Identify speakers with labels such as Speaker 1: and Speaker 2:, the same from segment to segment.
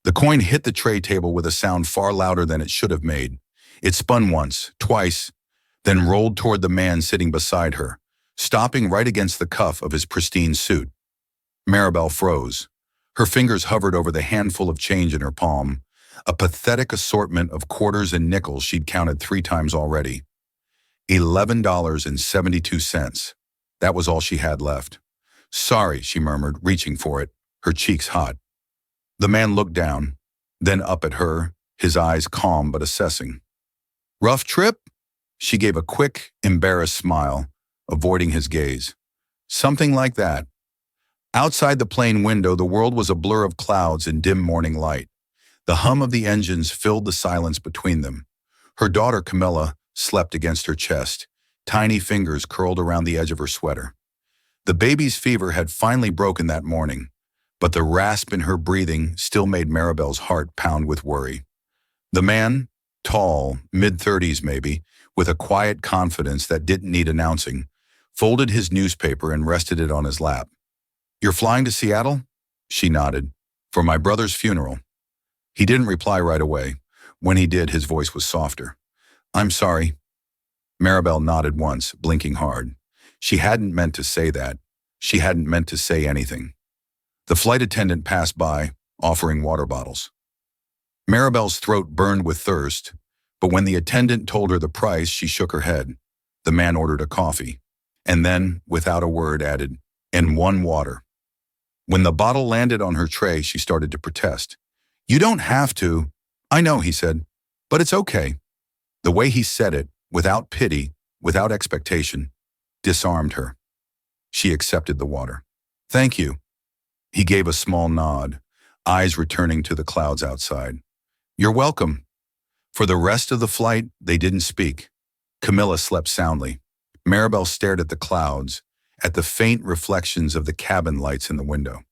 Speaker 1: The coin hit the tray table with a sound far louder than it should have made. It spun once, twice, then rolled toward the man sitting beside her, stopping right against the cuff of his pristine suit. Maribel froze. Her fingers hovered over the handful of change in her palm, a pathetic assortment of quarters and nickels she'd counted 3 times already. $11.72. That was all she had left. "Sorry," she murmured, reaching for it, her cheeks hot. The man looked down, then up at her, his eyes calm but assessing. "Rough trip?" She gave a quick, embarrassed smile, avoiding his gaze. "Something like that." Outside the plane window, the world was a blur of clouds and dim morning light. The hum of the engines filled the silence between them. Her daughter Camilla slept against her chest, tiny fingers curled around the edge of her sweater. The baby's fever had finally broken that morning, but the rasp in her breathing still made Maribel's heart pound with worry. The man, tall, mid-30s maybe, with a quiet confidence that didn't need announcing, folded his newspaper and rested it on his lap. "You're flying to Seattle?" She nodded. "For my brother's funeral." He didn't reply right away. When he did, his voice was softer. "I'm sorry." Maribel nodded once, blinking hard. She hadn't meant to say that. She hadn't meant to say anything. The flight attendant passed by, offering water bottles. Maribel's throat burned with thirst, but when the attendant told her the price, she shook her head. The man ordered a coffee, and then, without a word, added, "And 1 water." When the bottle landed on her tray, she started to protest. "You don't have to." "I know," he said, "but it's okay." The way he said it, without pity, without expectation, disarmed her. She accepted the water. "Thank you." He gave a small nod, eyes returning to the clouds outside. "You're welcome." For the rest of the flight, they didn't speak. Camilla slept soundly. Maribel stared at the clouds, at the faint reflections of the cabin lights in the window.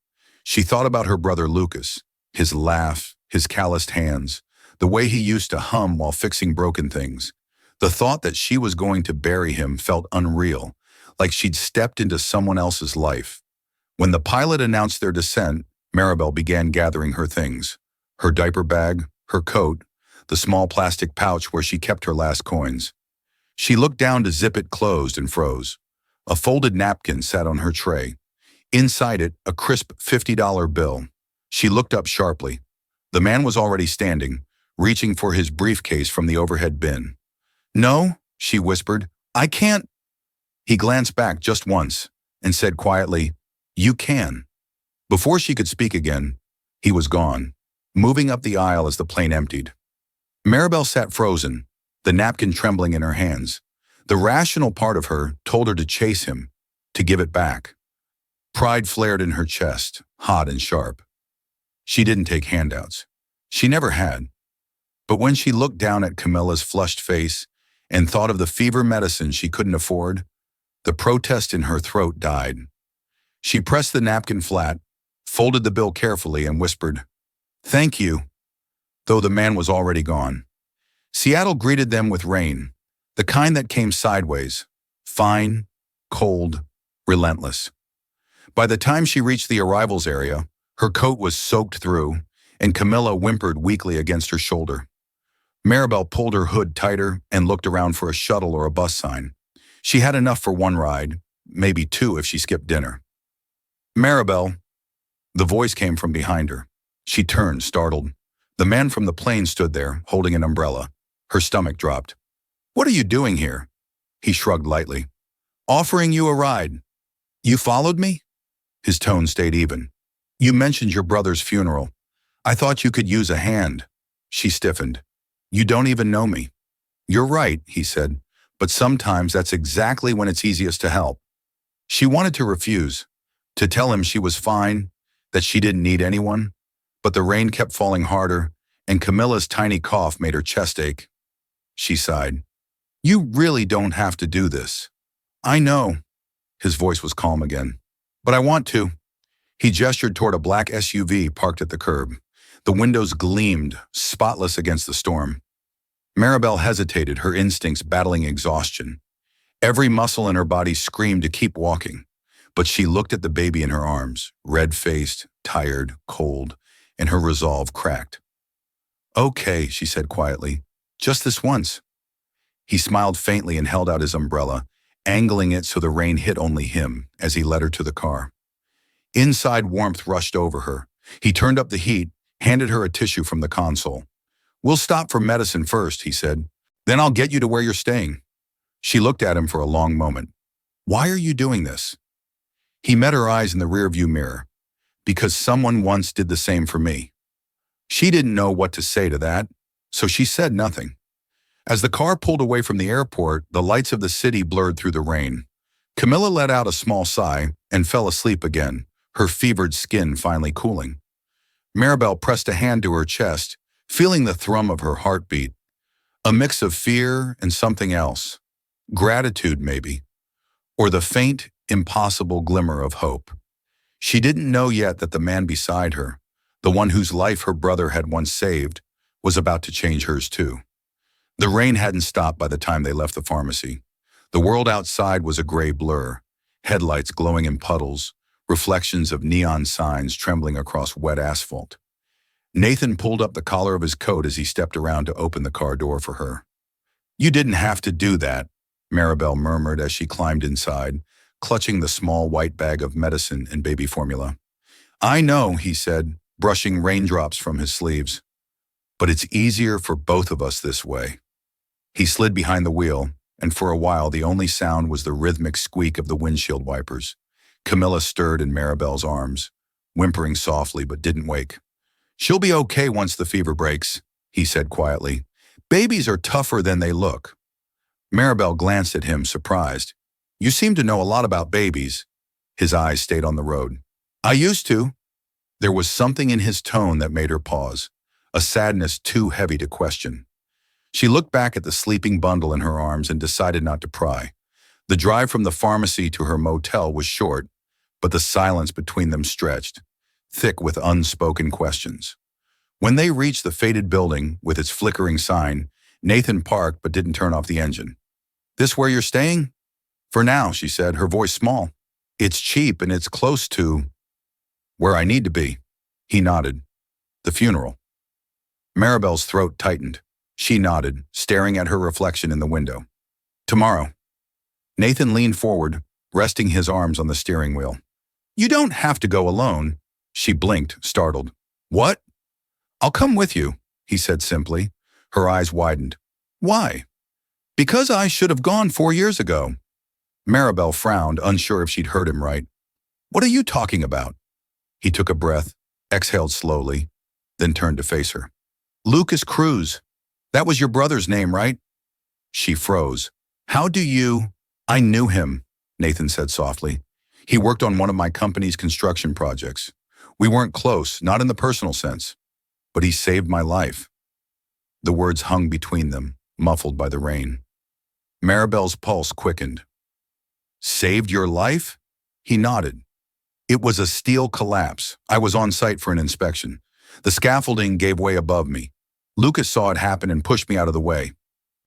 Speaker 1: She thought about her brother Lucas, his laugh, his calloused hands, the way he used to hum while fixing broken things. The thought that she was going to bury him felt unreal, like she'd stepped into someone else's life. When the pilot announced their descent, Maribel began gathering her things. Her diaper bag, her coat, the small plastic pouch where she kept her last coins. She looked down to zip it closed and froze. A folded napkin sat on her tray. Inside it, a crisp $50 bill. She looked up sharply. The man was already standing, reaching for his briefcase from the overhead bin. "No," she whispered, "I can't." He glanced back just once and said quietly, "You can." Before she could speak again, he was gone, moving up the aisle as the plane emptied. Maribel sat frozen, the napkin trembling in her hands. The rational part of her told her to chase him, to give it back. Pride flared in her chest, hot and sharp. She didn't take handouts. She never had. But when she looked down at Camilla's flushed face and thought of the fever medicine she couldn't afford, the protest in her throat died. She pressed the napkin flat, folded the bill carefully, and whispered, "Thank you," though the man was already gone. Seattle greeted them with rain, the kind that came sideways, fine, cold, relentless. By the time she reached the arrivals area, her coat was soaked through, and Camilla whimpered weakly against her shoulder. Maribel pulled her hood tighter and looked around for a shuttle or a bus sign. She had enough for 1 ride, maybe 2 if she skipped dinner. "Maribel," the voice came from behind her. She turned, startled. The man from the plane stood there, holding an umbrella. Her stomach dropped. "What are you doing here?" He shrugged lightly. "Offering you a ride." "You followed me?" His tone stayed even. "You mentioned your brother's funeral. I thought you could use a hand." She stiffened. "You don't even know me." "You're right," he said, "but sometimes that's exactly when it's easiest to help." She wanted to refuse, to tell him she was fine, that she didn't need anyone, but the rain kept falling harder, and Camilla's tiny cough made her chest ache. She sighed. "You really don't have to do this." "I know." His voice was calm again. "But I want to." He gestured toward a black SUV parked at the curb. The windows gleamed, spotless against the storm. Maribel hesitated, her instincts battling exhaustion. Every muscle in her body screamed to keep walking, but she looked at the baby in her arms, red-faced, tired, cold, and her resolve cracked. Okay, she said quietly. Just this once. He smiled faintly and held out his umbrella, angling it so the rain hit only him as he led her to the car. Inside, warmth rushed over her. He turned up the heat, handed her a tissue from the console. We'll stop for medicine first, he said. Then I'll get you to where you're staying. She looked at him for a long moment. Why are you doing this? He met her eyes in the rearview mirror. Because someone once did the same for me. She didn't know what to say to that, so she said nothing. As the car pulled away from the airport, the lights of the city blurred through the rain. Camilla let out a small sigh and fell asleep again, her fevered skin finally cooling. Maribel pressed a hand to her chest, feeling the thrum of her heartbeat. A mix of fear and something else. Gratitude, maybe. Or the faint, impossible glimmer of hope. She didn't know yet that the man beside her, the one whose life her brother had once saved, was about to change hers too. The rain hadn't stopped by the time they left the pharmacy. The world outside was a gray blur, headlights glowing in puddles, reflections of neon signs trembling across wet asphalt. Nathan pulled up the collar of his coat as he stepped around to open the car door for her. You didn't have to do that, Maribel murmured as she climbed inside, clutching the small white bag of medicine and baby formula. I know, he said, brushing raindrops from his sleeves. But it's easier for both of us this way. He slid behind the wheel, and for a while the only sound was the rhythmic squeak of the windshield wipers. Camilla stirred in Maribel's arms, whimpering softly but didn't wake. She'll be okay once the fever breaks, he said quietly. Babies are tougher than they look. Maribel glanced at him, surprised. You seem to know a lot about babies. His eyes stayed on the road. I used to. There was something in his tone that made her pause, a sadness too heavy to question. She looked back at the sleeping bundle in her arms and decided not to pry. The drive from the pharmacy to her motel was short, but the silence between them stretched, thick with unspoken questions. When they reached the faded building with its flickering sign, Nathan parked but didn't turn off the engine. This where you're staying? For now, she said, her voice small. It's cheap and it's close to where I need to be. He nodded. The funeral. Maribel's throat tightened. She nodded, staring at her reflection in the window. Tomorrow. Nathan leaned forward, resting his arms on the steering wheel. You don't have to go alone. She blinked, startled. What? I'll come with you, he said simply. Her eyes widened. Why? Because I should have gone 4 years ago. Maribel frowned, unsure if she'd heard him right. What are you talking about? He took a breath, exhaled slowly, then turned to face her. Lucas Cruz. That was your brother's name, right? She froze. How do you? I knew him, Nathan said softly. He worked on one of my company's construction projects. We weren't close, not in the personal sense, but he saved my life. The words hung between them, muffled by the rain. Maribel's pulse quickened. Saved your life? He nodded. It was a steel collapse. I was on site for an inspection. The scaffolding gave way above me. Lucas saw it happen and pushed me out of the way.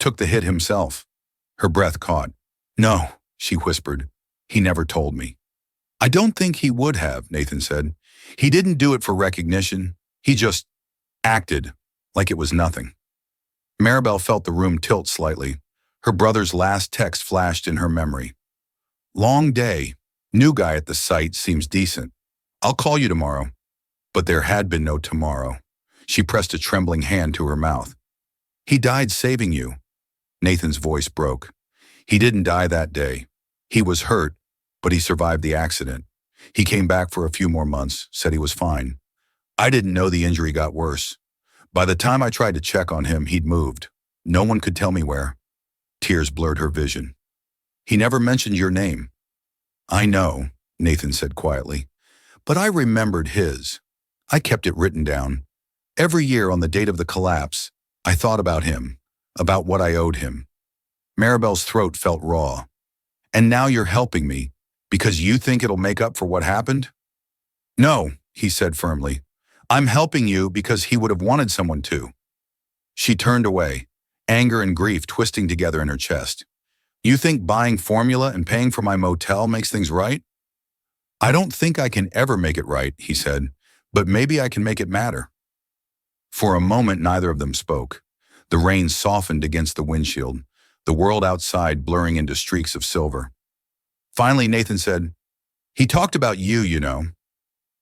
Speaker 1: Took the hit himself. Her breath caught. No, she whispered. He never told me. I don't think he would have, Nathan said. He didn't do it for recognition. He just acted like it was nothing. Maribel felt the room tilt slightly. Her brother's last text flashed in her memory. Long day. New guy at the site seems decent. I'll call you tomorrow. But there had been no tomorrow. She pressed a trembling hand to her mouth. He died saving you. Nathan's voice broke. He didn't die that day. He was hurt, but he survived the accident. He came back for a few more months, said he was fine. I didn't know the injury got worse. By the time I tried to check on him, he'd moved. No one could tell me where. Tears blurred her vision. He never mentioned your name. I know, Nathan said quietly, but I remembered his. I kept it written down. Every year on the date of the collapse, I thought about him, about what I owed him. Maribel's throat felt raw. And now you're helping me, because you think it'll make up for what happened? No, he said firmly. I'm helping you because he would have wanted someone to. She turned away, anger and grief twisting together in her chest. You think buying formula and paying for my motel makes things right? I don't think I can ever make it right, he said, But maybe I can make it matter. For a moment, neither of them spoke. The rain softened against the windshield, the world outside blurring into streaks of silver. Finally, Nathan said, "He talked about you, you know."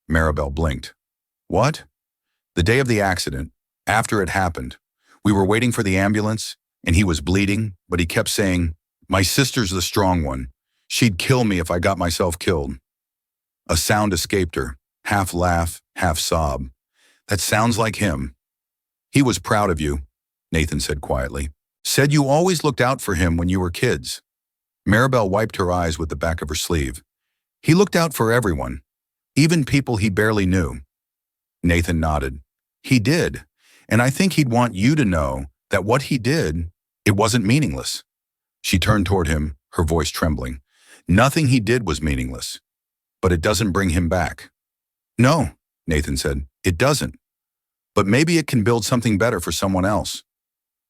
Speaker 1: Maribel blinked. "What?" "The day of the accident, after it happened. We were waiting for the ambulance, and he was bleeding, but he kept saying, 'My sister's the strong one. She'd kill me if I got myself killed.'" A sound escaped her, half laugh, half sob. "That sounds like him." "He was proud of you," Nathan said quietly. "Said you always looked out for him when you were kids." Maribel wiped her eyes with the back of her sleeve. "He looked out for everyone, even people he barely knew." Nathan nodded. "He did, and I think he'd want you to know that what he did, it wasn't meaningless." She turned toward him, her voice trembling. "Nothing he did was meaningless, but it doesn't bring him back." "No," Nathan said, "it doesn't. But maybe it can build something better for someone else."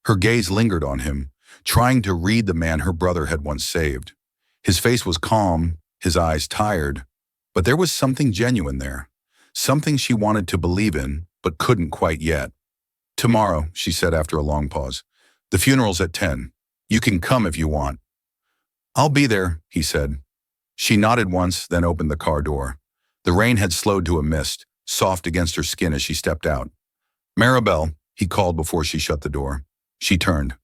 Speaker 1: Her gaze lingered on him, trying to read the man her brother had once saved. His face was calm, his eyes tired, but there was something genuine there, something she wanted to believe in, but couldn't quite yet. "Tomorrow," she said after a long pause. "The funeral's at 10. You can come if you want." "I'll be there," he said. She nodded once, then opened the car door. The rain had slowed to a mist, soft against her skin as she stepped out. "Maribel," he called before she shut the door. She turned.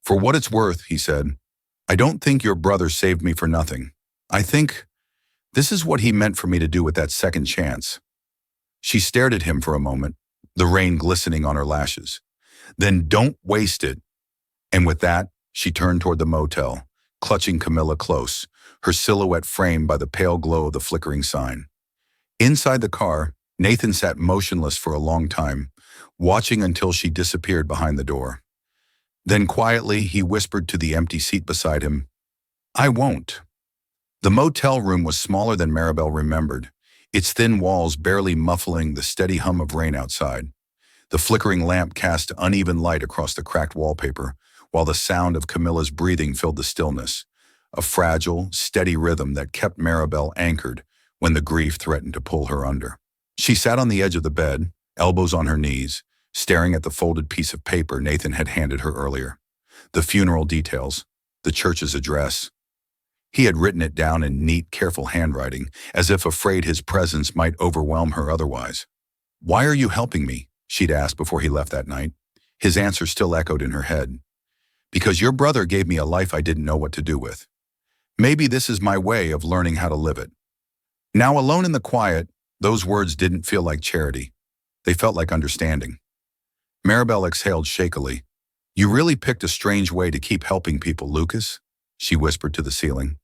Speaker 1: "For what it's worth," he said, "I don't think your brother saved me for nothing. I think this is what he meant for me to do with that second chance." She stared at him for a moment, the rain glistening on her lashes. "Then don't waste it." And with that, she turned toward the motel, clutching Camilla close, her silhouette framed by the pale glow of the flickering sign. Inside the car, Nathan sat motionless for a long time, watching until she disappeared behind the door. Then quietly, he whispered to the empty seat beside him, "I won't." The motel room was smaller than Maribel remembered, its thin walls barely muffling the steady hum of rain outside. The flickering lamp cast uneven light across the cracked wallpaper, while the sound of Camilla's breathing filled the stillness, a fragile, steady rhythm that kept Maribel anchored when the grief threatened to pull her under. She sat on the edge of the bed, elbows on her knees, staring at the folded piece of paper Nathan had handed her earlier. The funeral details, the church's address. He had written it down in neat, careful handwriting, as if afraid his presence might overwhelm her otherwise. "Why are you helping me?" she'd asked before he left that night. His answer still echoed in her head. "Because your brother gave me a life I didn't know what to do with. Maybe this is my way of learning how to live it." Now alone in the quiet, those words didn't feel like charity. They felt like understanding. Maribel exhaled shakily. "You really picked a strange way to keep helping people, Lucas," she whispered to the ceiling.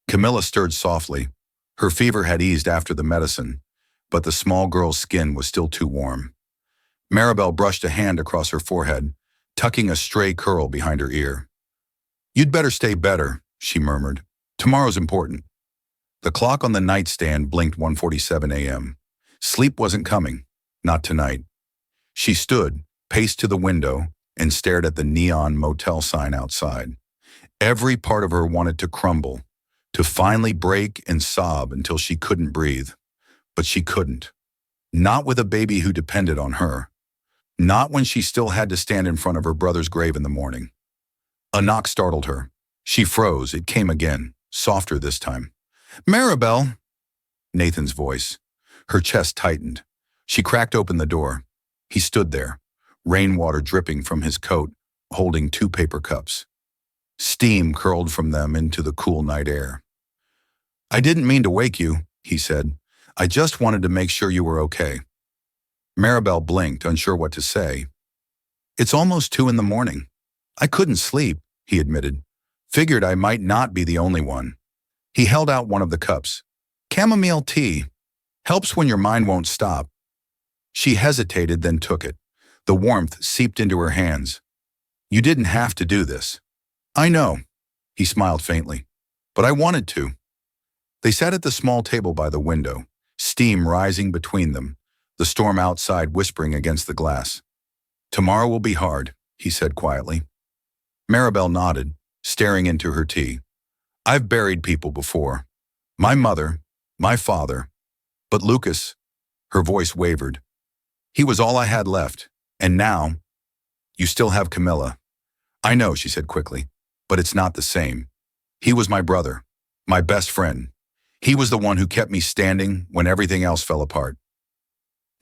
Speaker 1: Camilla stirred softly. Her fever had eased after the medicine, but the small girl's skin was still too warm. Maribel brushed a hand across her forehead, tucking a stray curl behind her ear. "You'd better stay better," she murmured. "Tomorrow's important." The clock on the nightstand blinked 1:47 a.m. Sleep wasn't coming, not tonight. She stood, paced to the window, and stared at the neon motel sign outside. Every part of her wanted to crumble, to finally break and sob until she couldn't breathe. But she couldn't. Not with a baby who depended on her. Not when she still had to stand in front of her brother's grave in the morning. A knock startled her. She froze. It came again, softer this time. "Maribel!" Nathan's voice. Her chest tightened. She cracked open the door. He stood there, rainwater dripping from his coat, holding 2 paper cups. Steam curled from them into the cool night air. "I didn't mean to wake you," he said. "I just wanted to make sure you were okay." Maribel blinked, unsure what to say. "It's almost 2 in the morning. I couldn't sleep," he admitted. "Figured I might not be the only one." He held out one of the cups. "Chamomile tea. Helps when your mind won't stop." She hesitated, then took it. The warmth seeped into her hands. "You didn't have to do this." "I know," he smiled faintly, "but I wanted to." They sat at the small table by the window, steam rising between them, the storm outside whispering against the glass. "Tomorrow will be hard," he said quietly. Maribel nodded, staring into her tea. "I've buried people before. My mother, my father. But Lucas, Her voice wavered. He was all I had left. And now, you still have Camilla. I know, she said quickly, but it's not the same. He was my brother, my best friend. He was the one who kept me standing when everything else fell apart.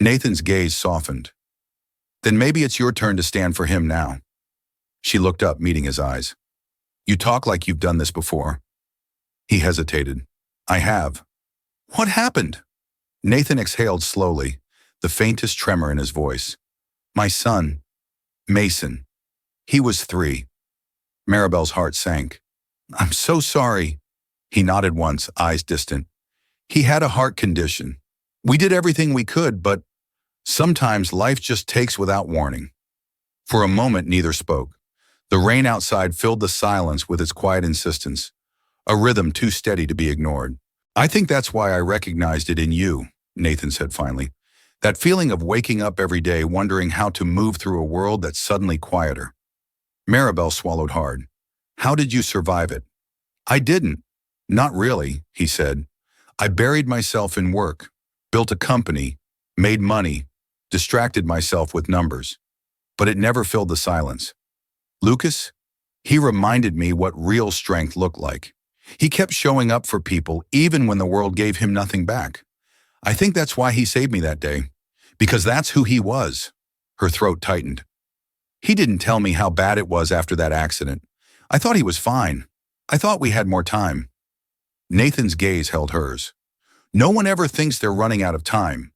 Speaker 1: Nathan's gaze softened. Then maybe it's your turn to stand for him now. She looked up, meeting his eyes. You talk like you've done this before. He hesitated. I have. What happened? Nathan exhaled slowly, the faintest tremor in his voice. My son, Mason. He was 3. Maribel's heart sank. I'm so sorry. He nodded once, eyes distant. He had a heart condition. We did everything we could, but sometimes life just takes without warning. For a moment, neither spoke. The rain outside filled the silence with its quiet insistence, a rhythm too steady to be ignored. I think that's why I recognized it in you, Nathan said finally. That feeling of waking up every day wondering how to move through a world that's suddenly quieter. Maribel swallowed hard. How did you survive it? I didn't. Not really, he said. I buried myself in work, built a company, made money, distracted myself with numbers. But it never filled the silence. Lucas, he reminded me what real strength looked like. He kept showing up for people even when the world gave him nothing back. I think that's why he saved me that day. Because that's who he was. Her throat tightened. He didn't tell me how bad it was after that accident. I thought he was fine. I thought we had more time. Nathan's gaze held hers. No one ever thinks they're running out of time.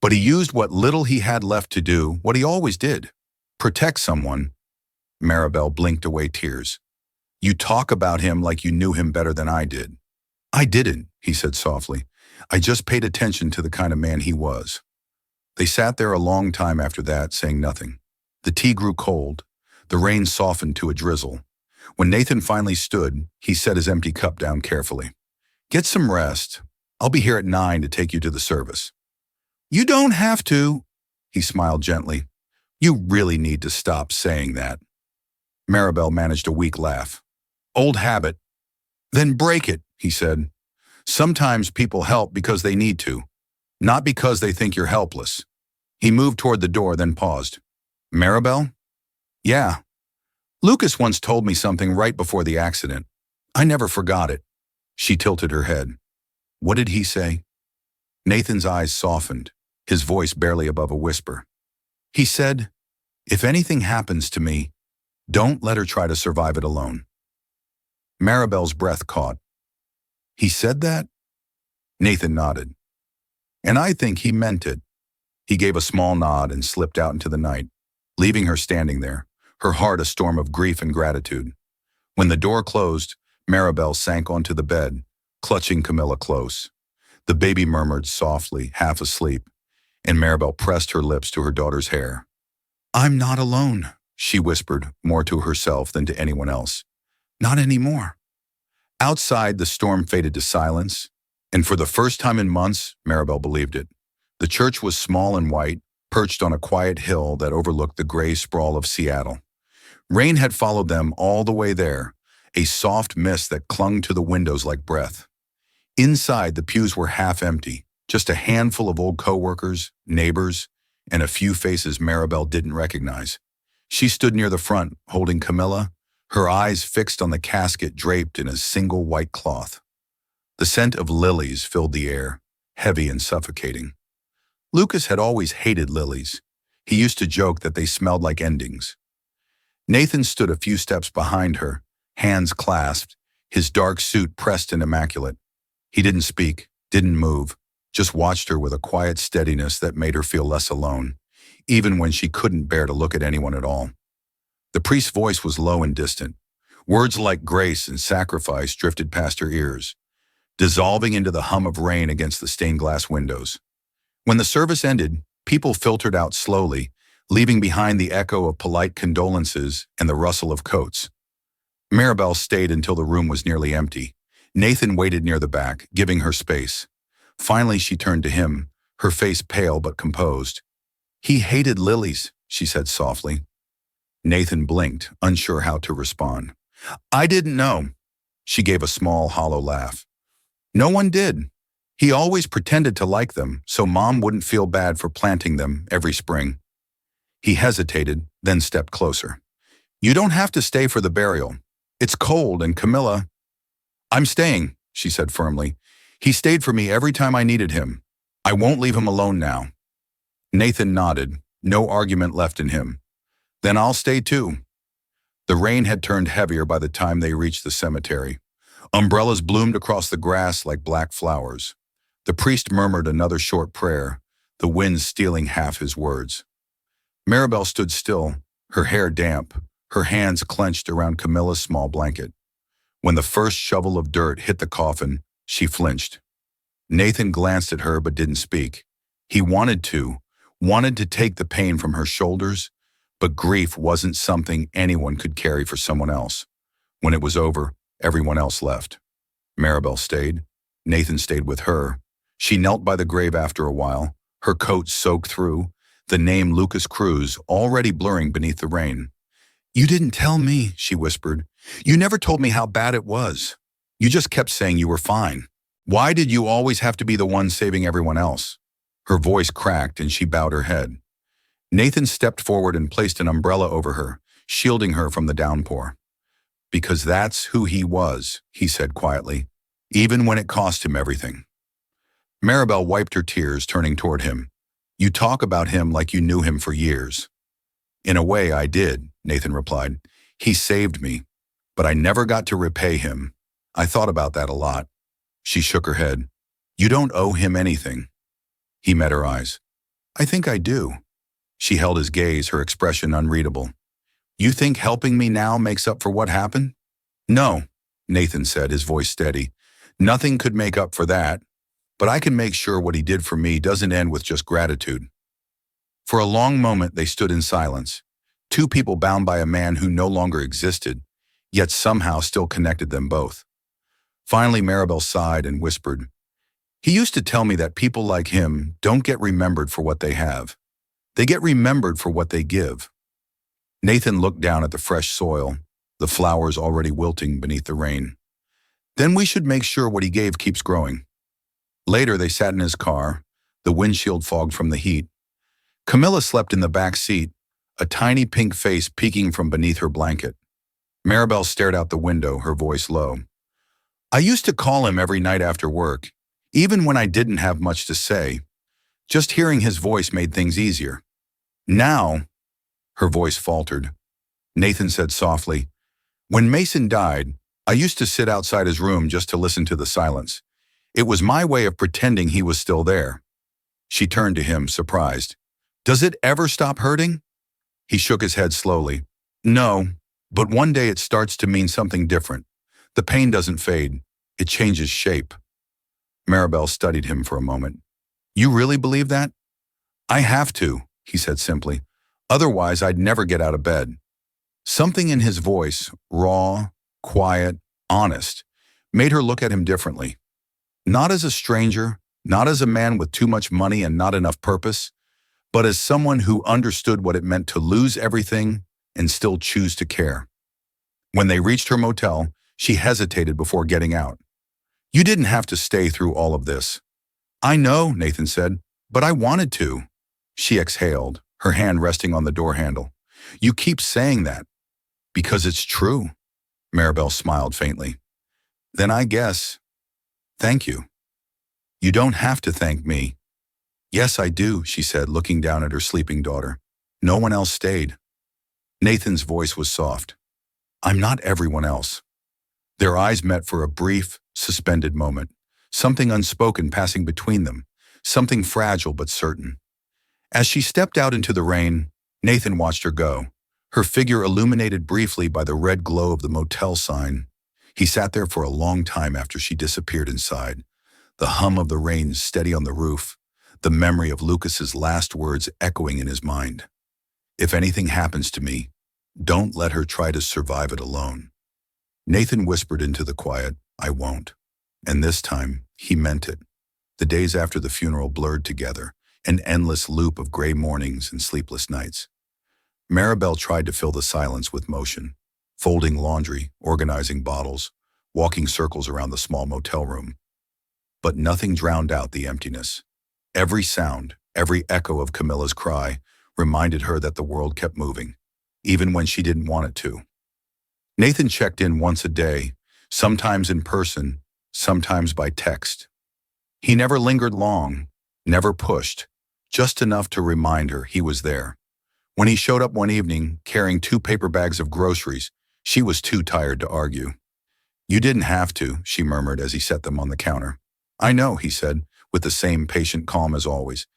Speaker 1: But he used what little he had left to do what he always did. Protect someone. Maribel blinked away tears. You talk about him like you knew him better than I did. I didn't, he said softly. I just paid attention to the kind of man he was. They sat there a long time after that, saying nothing. The tea grew cold. The rain softened to a drizzle. When Nathan finally stood, he set his empty cup down carefully. Get some rest. I'll be here at 9 to take you to the service. You don't have to, he smiled gently. You really need to stop saying that. Maribel managed a weak laugh. Old habit. Then break it, he said. Sometimes people help because they need to, not because they think you're helpless. He moved toward the door, then paused. Maribel? Yeah. Lucas once told me something right before the accident. I never forgot it. She tilted her head. What did he say? Nathan's eyes softened, his voice barely above a whisper. He said, if anything happens to me, don't let her try to survive it alone. Maribel's breath caught. He said that? Nathan nodded. And I think he meant it. He gave a small nod and slipped out into the night, leaving her standing there, her heart a storm of grief and gratitude. When the door closed, Maribel sank onto the bed, clutching Camilla close. The baby murmured softly, half asleep, and Maribel pressed her lips to her daughter's hair. I'm not alone, she whispered, more to herself than to anyone else. Not anymore. Outside, the storm faded to silence, and for the first time in months, Maribel believed it. The church was small and white, perched on a quiet hill that overlooked the gray sprawl of Seattle. Rain had followed them all the way there, a soft mist that clung to the windows like breath. Inside, the pews were half empty, just a handful of old coworkers, neighbors, and a few faces Maribel didn't recognize. She stood near the front, holding Camilla, her eyes fixed on the casket draped in a single white cloth. The scent of lilies filled the air, heavy and suffocating. Lucas had always hated lilies. He used to joke that they smelled like endings. Nathan stood a few steps behind her, hands clasped, his dark suit pressed and immaculate. He didn't speak, didn't move, just watched her with a quiet steadiness that made her feel less alone, even when she couldn't bear to look at anyone at all. The priest's voice was low and distant. Words like grace and sacrifice drifted past her ears, dissolving into the hum of rain against the stained glass windows. When the service ended, people filtered out slowly, leaving behind the echo of polite condolences and the rustle of coats. Maribel stayed until the room was nearly empty. Nathan waited near the back, giving her space. Finally, she turned to him, her face pale but composed. He hated lilies, she said softly. Nathan blinked, unsure how to respond. I didn't know. She gave a small, hollow laugh. No one did. He always pretended to like them so Mom wouldn't feel bad for planting them every spring. He hesitated, then stepped closer. You don't have to stay for the burial. It's cold and Camilla. I'm staying, she said firmly. He stayed for me every time I needed him. I won't leave him alone now. Nathan nodded, no argument left in him. Then I'll stay too. The rain had turned heavier by the time they reached the cemetery. Umbrellas bloomed across the grass like black flowers. The priest murmured another short prayer, the wind stealing half his words. Maribel stood still, her hair damp, her hands clenched around Camilla's small blanket. When the first shovel of dirt hit the coffin, she flinched. Nathan glanced at her but didn't speak. He wanted to take the pain from her shoulders, but grief wasn't something anyone could carry for someone else. When it was over, everyone else left. Maribel stayed. Nathan stayed with her. She knelt by the grave after a while, her coat soaked through, the name Lucas Cruz already blurring beneath the rain. You didn't tell me, she whispered. You never told me how bad it was. You just kept saying you were fine. Why did you always have to be the one saving everyone else? Her voice cracked and she bowed her head. Nathan stepped forward and placed an umbrella over her, shielding her from the downpour. Because that's who he was, he said quietly, even when it cost him everything. Maribel wiped her tears, turning toward him. You talk about him like you knew him for years. In a way, I did, Nathan replied. He saved me, but I never got to repay him. I thought about that a lot. She shook her head. You don't owe him anything. He met her eyes. I think I do. She held his gaze, her expression unreadable. You think helping me now makes up for what happened? No, Nathan said, his voice steady. Nothing could make up for that, but I can make sure what he did for me doesn't end with just gratitude. For a long moment, they stood in silence, two people bound by a man who no longer existed, yet somehow still connected them both. Finally, Maribel sighed and whispered, He used to tell me that people like him don't get remembered for what they have. They get remembered for what they give. Nathan looked down at the fresh soil, the flowers already wilting beneath the rain. Then we should make sure what he gave keeps growing. Later, they sat in his car, the windshield fogged from the heat. Camilla slept in the back seat, a tiny pink face peeking from beneath her blanket. Maribel stared out the window, her voice low. I used to call him every night after work, even when I didn't have much to say. Just hearing his voice made things easier. Now, her voice faltered. Nathan said softly, When Mason died, I used to sit outside his room just to listen to the silence. It was my way of pretending he was still there. She turned to him, surprised. Does it ever stop hurting? He shook his head slowly. No, but one day it starts to mean something different. The pain doesn't fade. It changes shape. Maribel studied him for a moment. You really believe that? I have to, he said simply. Otherwise, I'd never get out of bed. Something in his voice, raw, quiet, honest, made her look at him differently. Not as a stranger, not as a man with too much money and not enough purpose, but as someone who understood what it meant to lose everything and still choose to care. When they reached her motel, she hesitated before getting out. You didn't have to stay through all of this. I know, Nathan said, but I wanted to. She exhaled, her hand resting on the door handle. You keep saying that. Because it's true. Maribel smiled faintly. Then I guess. Thank you. You don't have to thank me. Yes, I do, she said, looking down at her sleeping daughter. No one else stayed. Nathan's voice was soft. I'm not everyone else. Their eyes met for a brief, suspended moment, something unspoken passing between them, something fragile but certain. As she stepped out into the rain, Nathan watched her go, her figure illuminated briefly by the red glow of the motel sign. He sat there for a long time after she disappeared inside, the hum of the rain steady on the roof, the memory of Lucas's last words echoing in his mind. If anything happens to me, don't let her try to survive it alone. Nathan whispered into the quiet, I won't. And this time, he meant it. The days after the funeral blurred together, an endless loop of gray mornings and sleepless nights. Maribel tried to fill the silence with motion, folding laundry, organizing bottles, walking circles around the small motel room. but nothing drowned out the emptiness. Every sound, every echo of Camilla's cry reminded her that the world kept moving, even when she didn't want it to. Nathan checked in once a day, sometimes in person, sometimes by text. He never lingered long, never pushed, just enough to remind her he was there. When he showed up one evening, carrying 2 paper bags of groceries, she was too tired to argue. "You didn't have to," she murmured as he set them on the counter. "I know," he said, with the same patient calm as always.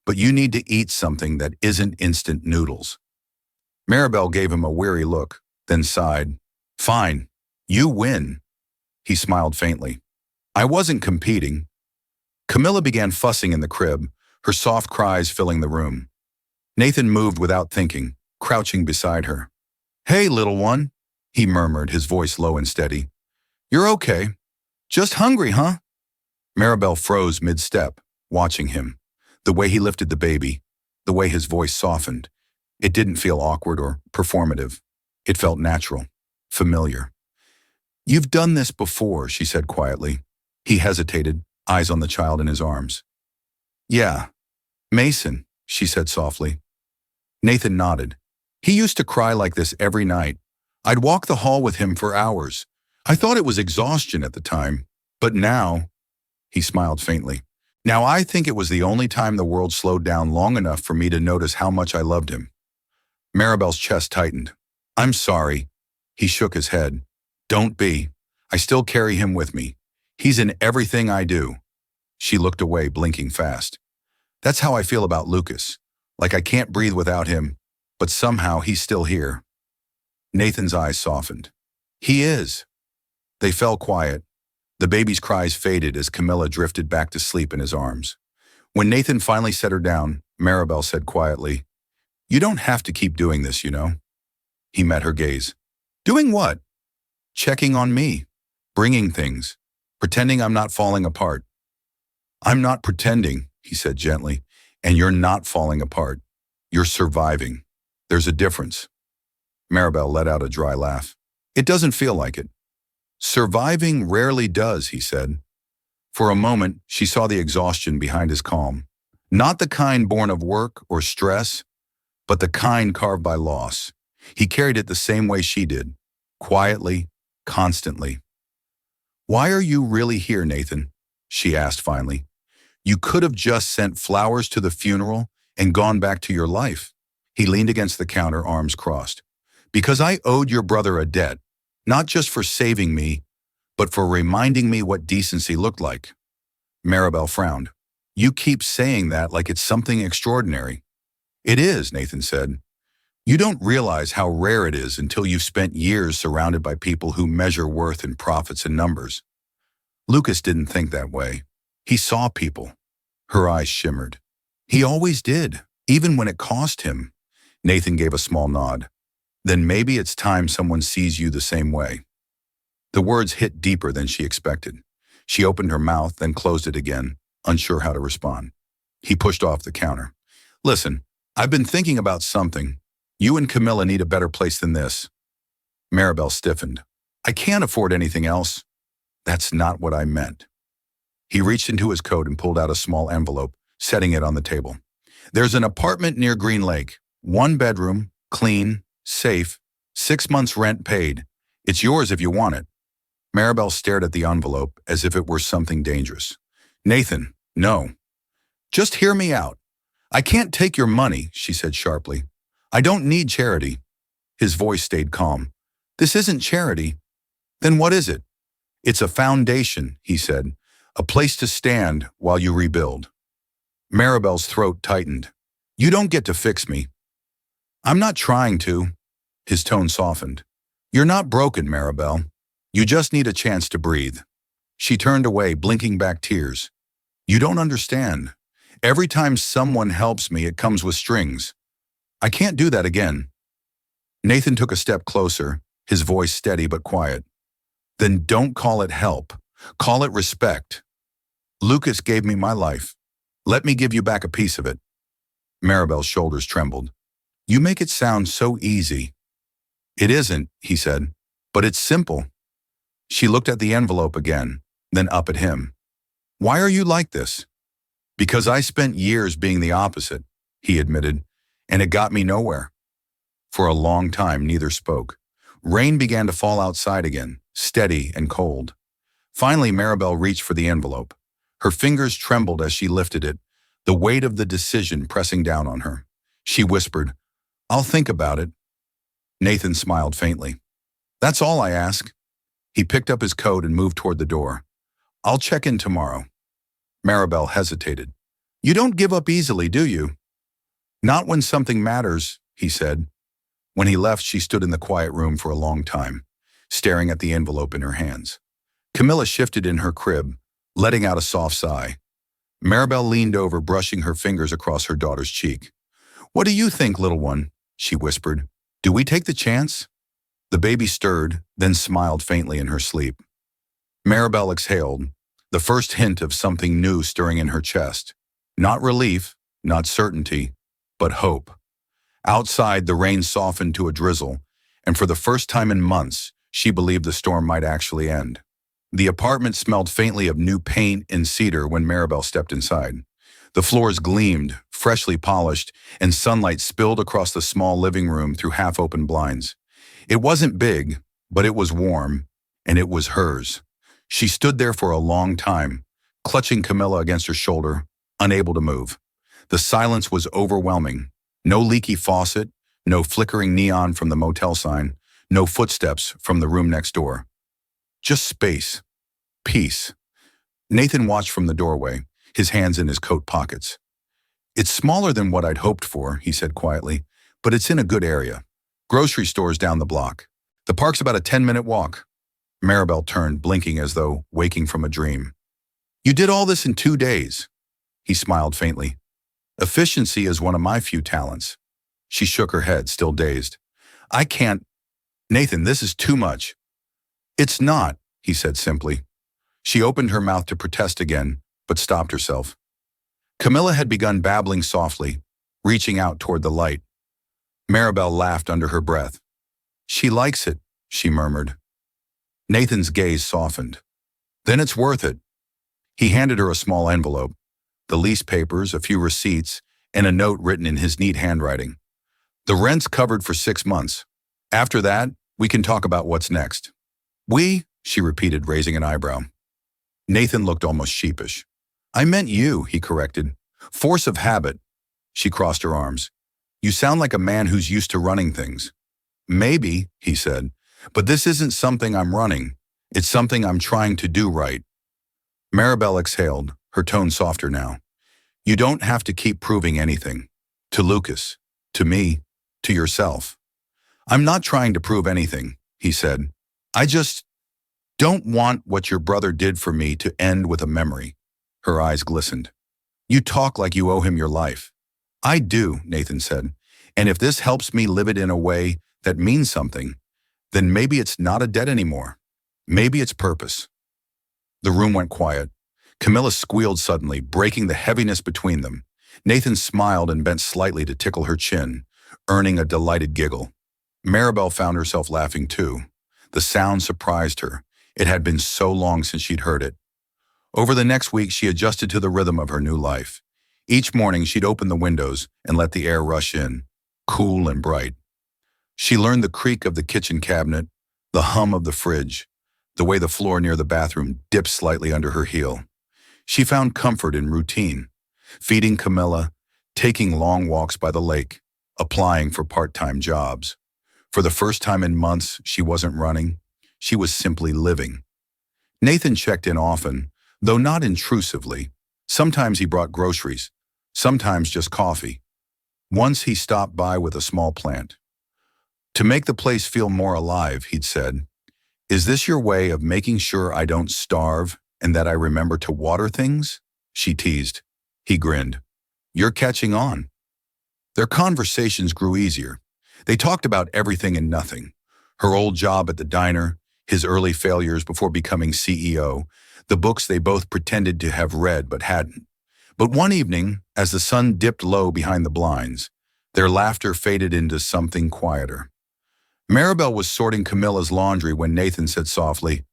Speaker 1: "But you need to eat something that isn't instant noodles." Maribel gave him a weary look, then sighed. "Fine, you win." He smiled faintly. "I wasn't competing." Camilla began fussing in the crib, her soft cries filling the room. Nathan moved without thinking, crouching beside her. "Hey, little one," he murmured, his voice low and steady. "You're okay. Just hungry, huh?" Maribel froze mid-step, watching him. The way he lifted the baby, the way his voice softened. It didn't feel awkward or performative. It felt natural, familiar. "You've done this before," she said quietly. He hesitated, eyes on the child in his arms. "Yeah, Mason," she said softly. Nathan nodded. "He used to cry like this every night. I'd walk the hall with him for hours. I thought it was exhaustion at the time. But now," he smiled faintly, "now I think it was the only time the world slowed down long enough for me to notice how much I loved him." Maribel's chest tightened. "I'm sorry." He shook his head. "Don't be. I still carry him with me. He's in everything I do." She looked away, blinking fast. "That's how I feel about Lucas. Like I can't breathe without him, but somehow he's still here." Nathan's eyes softened. "He is." They fell quiet. The baby's cries faded as Camilla drifted back to sleep in his arms. When Nathan finally set her down, Maribel said quietly, "You don't have to keep doing this, you know." He met her gaze. "Doing what?" "Checking on me, bringing things, pretending I'm not falling apart." "I'm not pretending," he said gently, "and you're not falling apart. You're surviving. There's a difference." Maribel let out a dry laugh. "It doesn't feel like it." "Surviving rarely does," he said. For a moment, she saw the exhaustion behind his calm. Not the kind born of work or stress, but the kind carved by loss. He carried it the same way she did, quietly, constantly. "Why are you really here, Nathan?" she asked finally. "You could have just sent flowers to the funeral and gone back to your life." He leaned against the counter, arms crossed. "Because I owed your brother a debt, not just for saving me, but for reminding me what decency looked like." Maribel frowned. "You keep saying that like it's something extraordinary." "It is," Nathan said. "You don't realize how rare it is until you've spent years surrounded by people who measure worth in profits and numbers." Lucas didn't think that way. He saw people. Her eyes shimmered. "He always did, even when it cost him." Nathan gave a small nod. "Then maybe it's time someone sees you the same way." The words hit deeper than she expected. She opened her mouth, then closed it again, unsure how to respond. He pushed off the counter. "Listen, I've been thinking about something. You and Camilla need a better place than this." Maribel stiffened. "I can't afford anything else." "That's not what I meant." He reached into his coat and pulled out a small envelope, setting it on the table. "There's an apartment near Green Lake. 1 bedroom, clean, safe, 6 months rent paid. It's yours if you want it." Maribel stared at the envelope as if it were something dangerous. "Nathan, no. Just hear me out." "I can't take your money," she said sharply. "I don't need charity." His voice stayed calm. "This isn't charity." "Then what is it?" "It's a foundation," he said. "A place to stand while you rebuild." Maribel's throat tightened. "You don't get to fix me." "I'm not trying to." His tone softened. "You're not broken, Maribel. You just need a chance to breathe." She turned away, blinking back tears. "You don't understand. Every time someone helps me, it comes with strings. I can't do that again." Nathan took a step closer, his voice steady but quiet. "Then don't call it help. Call it respect. Lucas gave me my life. Let me give you back a piece of it." Maribel's shoulders trembled. "You make it sound so easy." "It isn't," he said, "but it's simple." She looked at the envelope again, then up at him. Why are you like this? Because I spent years being the opposite, he admitted, and it got me nowhere. For a long time, neither spoke. Rain began to fall outside again, steady and cold. Finally, Maribel reached for the envelope. Her fingers trembled as she lifted it, the weight of the decision pressing down on her. She whispered, "I'll think about it." Nathan smiled faintly. "That's all I ask." He picked up his coat and moved toward the door. "I'll check in tomorrow." Maribel hesitated. "You don't give up easily, do you?" "Not when something matters," he said. When he left, she stood in the quiet room for a long time, staring at the envelope in her hands. Camilla shifted in her crib, letting out a soft sigh. Maribel leaned over, brushing her fingers across her daughter's cheek. "What do you think, little one?" she whispered. "Do we take the chance?" The baby stirred, then smiled faintly in her sleep. Maribel exhaled, the first hint of something new stirring in her chest. Not relief, not certainty, but hope. Outside, the rain softened to a drizzle, and for the first time in months, she believed the storm might actually end. The apartment smelled faintly of new paint and cedar when Maribel stepped inside. The floors gleamed, freshly polished, and sunlight spilled across the small living room through half-open blinds. It wasn't big, but it was warm, and it was hers. She stood there for a long time, clutching Camilla against her shoulder, unable to move. The silence was overwhelming. No leaky faucet, no flickering neon from the motel sign, no footsteps from the room next door. Just space. Peace. Nathan watched from the doorway, his hands in his coat pockets. "It's smaller than what I'd hoped for," he said quietly, "but it's in a good area. Grocery stores down the block. The park's about a 10-minute walk." Maribel turned, blinking as though waking from a dream. "You did all this in 2 days." He smiled faintly. "Efficiency is one of my few talents." She shook her head, still dazed. "I can't. Nathan, this is too much." "It's not," he said simply. She opened her mouth to protest again, but stopped herself. Camilla had begun babbling softly, reaching out toward the light. Maribel laughed under her breath. "She likes it," she murmured. Nathan's gaze softened. "Then it's worth it." He handed her a small envelope, the lease papers, a few receipts, and a note written in his neat handwriting. "The rent's covered for 6 months. After that, we can talk about what's next." "We?" she repeated, raising an eyebrow. Nathan looked almost sheepish. "I meant you," he corrected. "Force of habit." She crossed her arms. "You sound like a man who's used to running things." "Maybe," he said, "but this isn't something I'm running. It's something I'm trying to do right." Maribel exhaled, her tone softer now. "You don't have to keep proving anything. To Lucas, to me, to yourself." "I'm not trying to prove anything," he said. "I just don't want what your brother did for me to end with a memory." Her eyes glistened. "You talk like you owe him your life." "I do," Nathan said. "And if this helps me live it in a way that means something, then maybe it's not a debt anymore. Maybe it's purpose." The room went quiet. Camilla squealed suddenly, breaking the heaviness between them. Nathan smiled and bent slightly to tickle her chin, earning a delighted giggle. Maribel found herself laughing too. The sound surprised her. It had been so long since she'd heard it. Over the next week, she adjusted to the rhythm of her new life. Each morning, she'd open the windows and let the air rush in, cool and bright. She learned the creak of the kitchen cabinet, the hum of the fridge, the way the floor near the bathroom dipped slightly under her heel. She found comfort in routine, feeding Camilla, taking long walks by the lake, applying for part-time jobs. For the first time in months, she wasn't running. She was simply living. Nathan checked in often, though not intrusively. Sometimes he brought groceries, sometimes just coffee. Once he stopped by with a small plant. "To make the place feel more alive," he'd said, "is this your way of making sure I don't starve and that I remember to water things?" She teased. He grinned. "You're catching on." Their conversations grew easier. They talked about everything and nothing. Her old job at the diner, his early failures before becoming CEO, the books they both pretended to have read but hadn't. But one evening, as the sun dipped low behind the blinds, their laughter faded into something quieter. Maribel was sorting Camilla's laundry when Nathan said softly,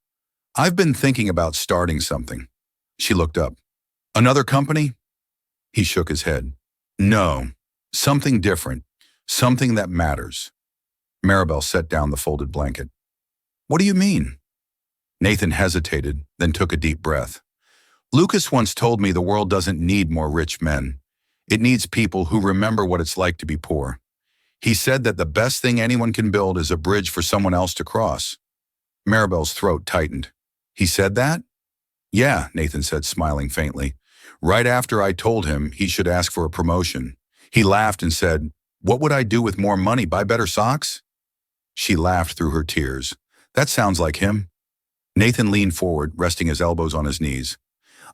Speaker 1: "I've been thinking about starting something." She looked up. Another company? He shook his head. No, something different, something that matters. Maribel set down the folded blanket. What do you mean? Nathan hesitated, then took a deep breath. Lucas once told me the world doesn't need more rich men. It needs people who remember what it's like to be poor. He said that the best thing anyone can build is a bridge for someone else to cross. Maribel's throat tightened. He said that? Yeah, Nathan said, smiling faintly. Right after I told him he should ask for a promotion. He laughed and said, "What would I do with more money? Buy better socks?" She laughed through her tears. That sounds like him. Nathan leaned forward, resting his elbows on his knees.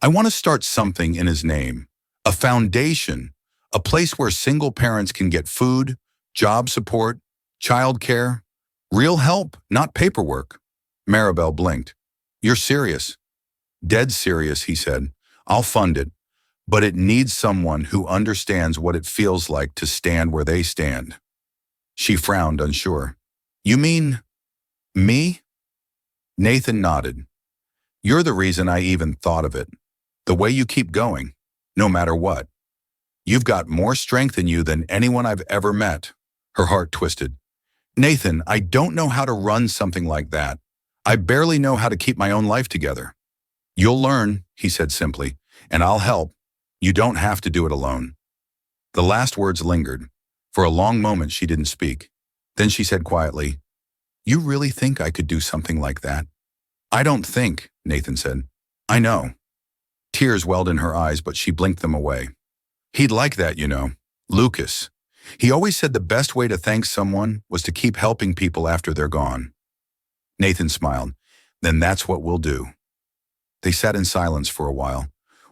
Speaker 1: I want to start something in his name. A foundation. A place where single parents can get food, job support, childcare. Real help, not paperwork. Maribel blinked. You're serious? Dead serious, he said. I'll fund it. But it needs someone who understands what it feels like to stand where they stand. She frowned, unsure. You mean me? Nathan nodded. You're the reason I even thought of it. The way you keep going, no matter what. You've got more strength in you than anyone I've ever met. Her heart twisted. Nathan, I don't know how to run something like that. I barely know how to keep my own life together. You'll learn, he said simply, and I'll help. You don't have to do it alone. The last words lingered. For a long moment she didn't speak. Then she said quietly, You really think I could do something like that? I don't think, Nathan said. I know. Tears welled in her eyes, but she blinked them away. He'd like that, you know. Lucas. He always said the best way to thank someone was to keep helping people after they're gone. Nathan smiled. Then that's what we'll do. They sat in silence for a while,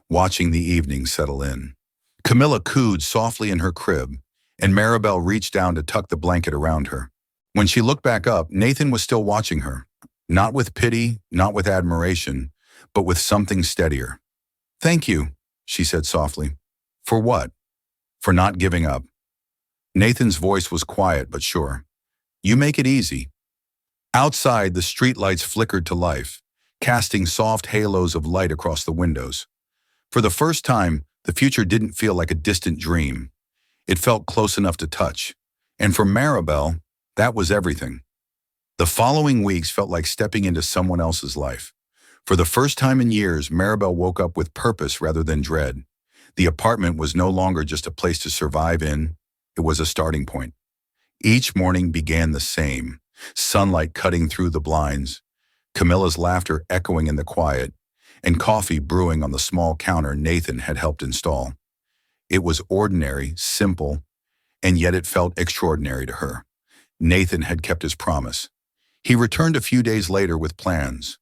Speaker 1: watching the evening settle in. Camilla cooed softly in her crib, and Maribel reached down to tuck the blanket around her. When she looked back up, Nathan was still watching her, not with pity, not with admiration, but with something steadier. Thank you, she said softly. For what? For not giving up. Nathan's voice was quiet but sure. You make it easy. Outside, the streetlights flickered to life, casting soft halos of light across the windows. For the first time, the future didn't feel like a distant dream. It felt close enough to touch. And for Maribel, that was everything. The following weeks felt like stepping into someone else's life. For the first time in years, Maribel woke up with purpose rather than dread. The apartment was no longer just a place to survive in, it was a starting point. Each morning began the same, sunlight cutting through the blinds, Camilla's laughter echoing in the quiet, and coffee brewing on the small counter Nathan had helped install. It was ordinary, simple, and yet it felt extraordinary to her. Nathan had kept his promise. He returned a few days later with plans,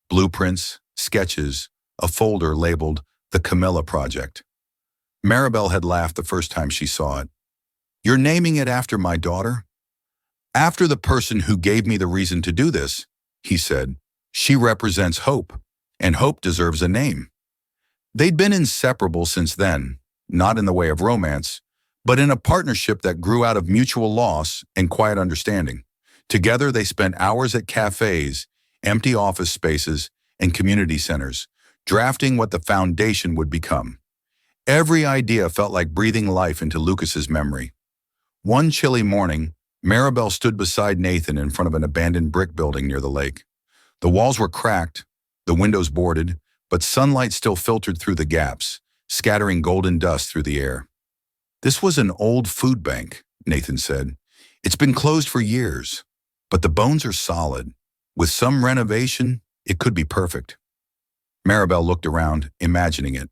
Speaker 1: blueprints, sketches, a folder labeled The Camilla Project. Maribel had laughed the first time she saw it. You're naming it after my daughter? After the person who gave me the reason to do this, he said. She represents hope, and hope deserves a name. They'd been inseparable since then, not in the way of romance, but in a partnership that grew out of mutual loss and quiet understanding. Together, they spent hours at cafes, empty office spaces, and community centers, drafting what the foundation would become. Every idea felt like breathing life into Lucas's memory. One chilly morning, Maribel stood beside Nathan in front of an abandoned brick building near the lake. The walls were cracked, the windows boarded, but sunlight still filtered through the gaps, scattering golden dust through the air. This was an old food bank, Nathan said. It's been closed for years, but the bones are solid. With some renovation, it could be perfect. Maribel looked around, imagining it.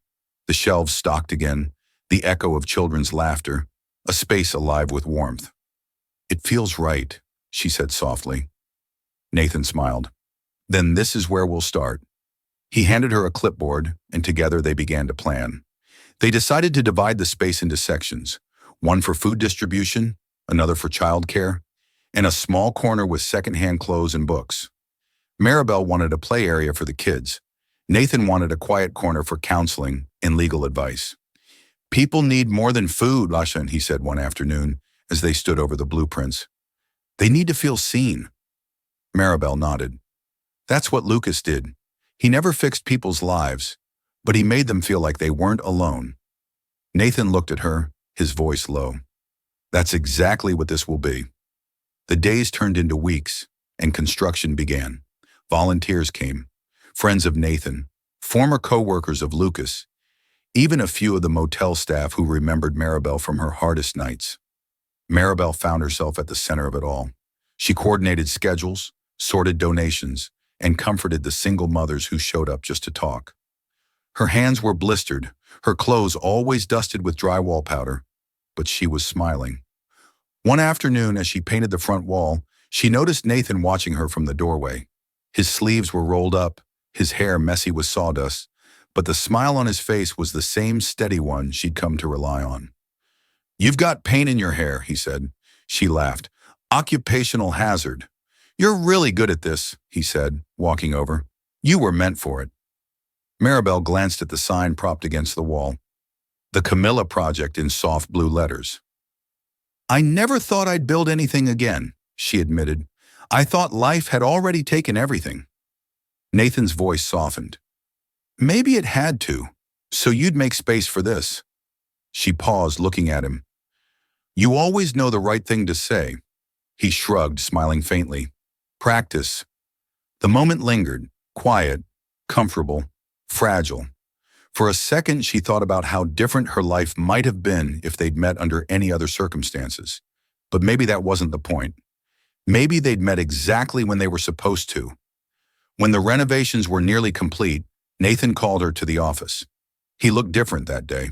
Speaker 1: The shelves stocked again, the echo of children's laughter, a space alive with warmth. It feels right, she said softly. Nathan smiled. Then this is where we'll start. He handed her a clipboard, and together they began to plan. They decided to divide the space into sections, one for food distribution, another for childcare, and a small corner with secondhand clothes and books. Maribel wanted a play area for the kids. Nathan wanted a quiet corner for counseling and legal advice. People need more than food, Lashan, he said one afternoon as they stood over the blueprints. They need to feel seen. Maribel nodded. That's what Lucas did. He never fixed people's lives, but he made them feel like they weren't alone. Nathan looked at her, his voice low. That's exactly what this will be. The days turned into weeks, and construction began. Volunteers came, friends of Nathan, former co-workers of Lucas, even a few of the motel staff who remembered Maribel from her hardest nights. Maribel found herself at the center of it all. She coordinated schedules, sorted donations, and comforted the single mothers who showed up just to talk. Her hands were blistered, her clothes always dusted with drywall powder, but she was smiling. One afternoon, as she painted the front wall, she noticed Nathan watching her from the doorway. His sleeves were rolled up, his hair messy with sawdust, but the smile on his face was the same steady one she'd come to rely on. "You've got paint in your hair," he said. She laughed. "Occupational hazard." "You're really good at this," he said, walking over. "You were meant for it." Maribel glanced at the sign propped against the wall. The Camilla Project in soft blue letters. "I never thought I'd build anything again," she admitted. "I thought life had already taken everything." Nathan's voice softened. "Maybe it had to, so you'd make space for this." She paused, looking at him. "You always know the right thing to say." He shrugged, smiling faintly. "Practice." The moment lingered, quiet, comfortable, fragile. For a second, she thought about how different her life might have been if they'd met under any other circumstances. But maybe that wasn't the point. Maybe they'd met exactly when they were supposed to. When the renovations were nearly complete, Nathan called her to the office. He looked different that day.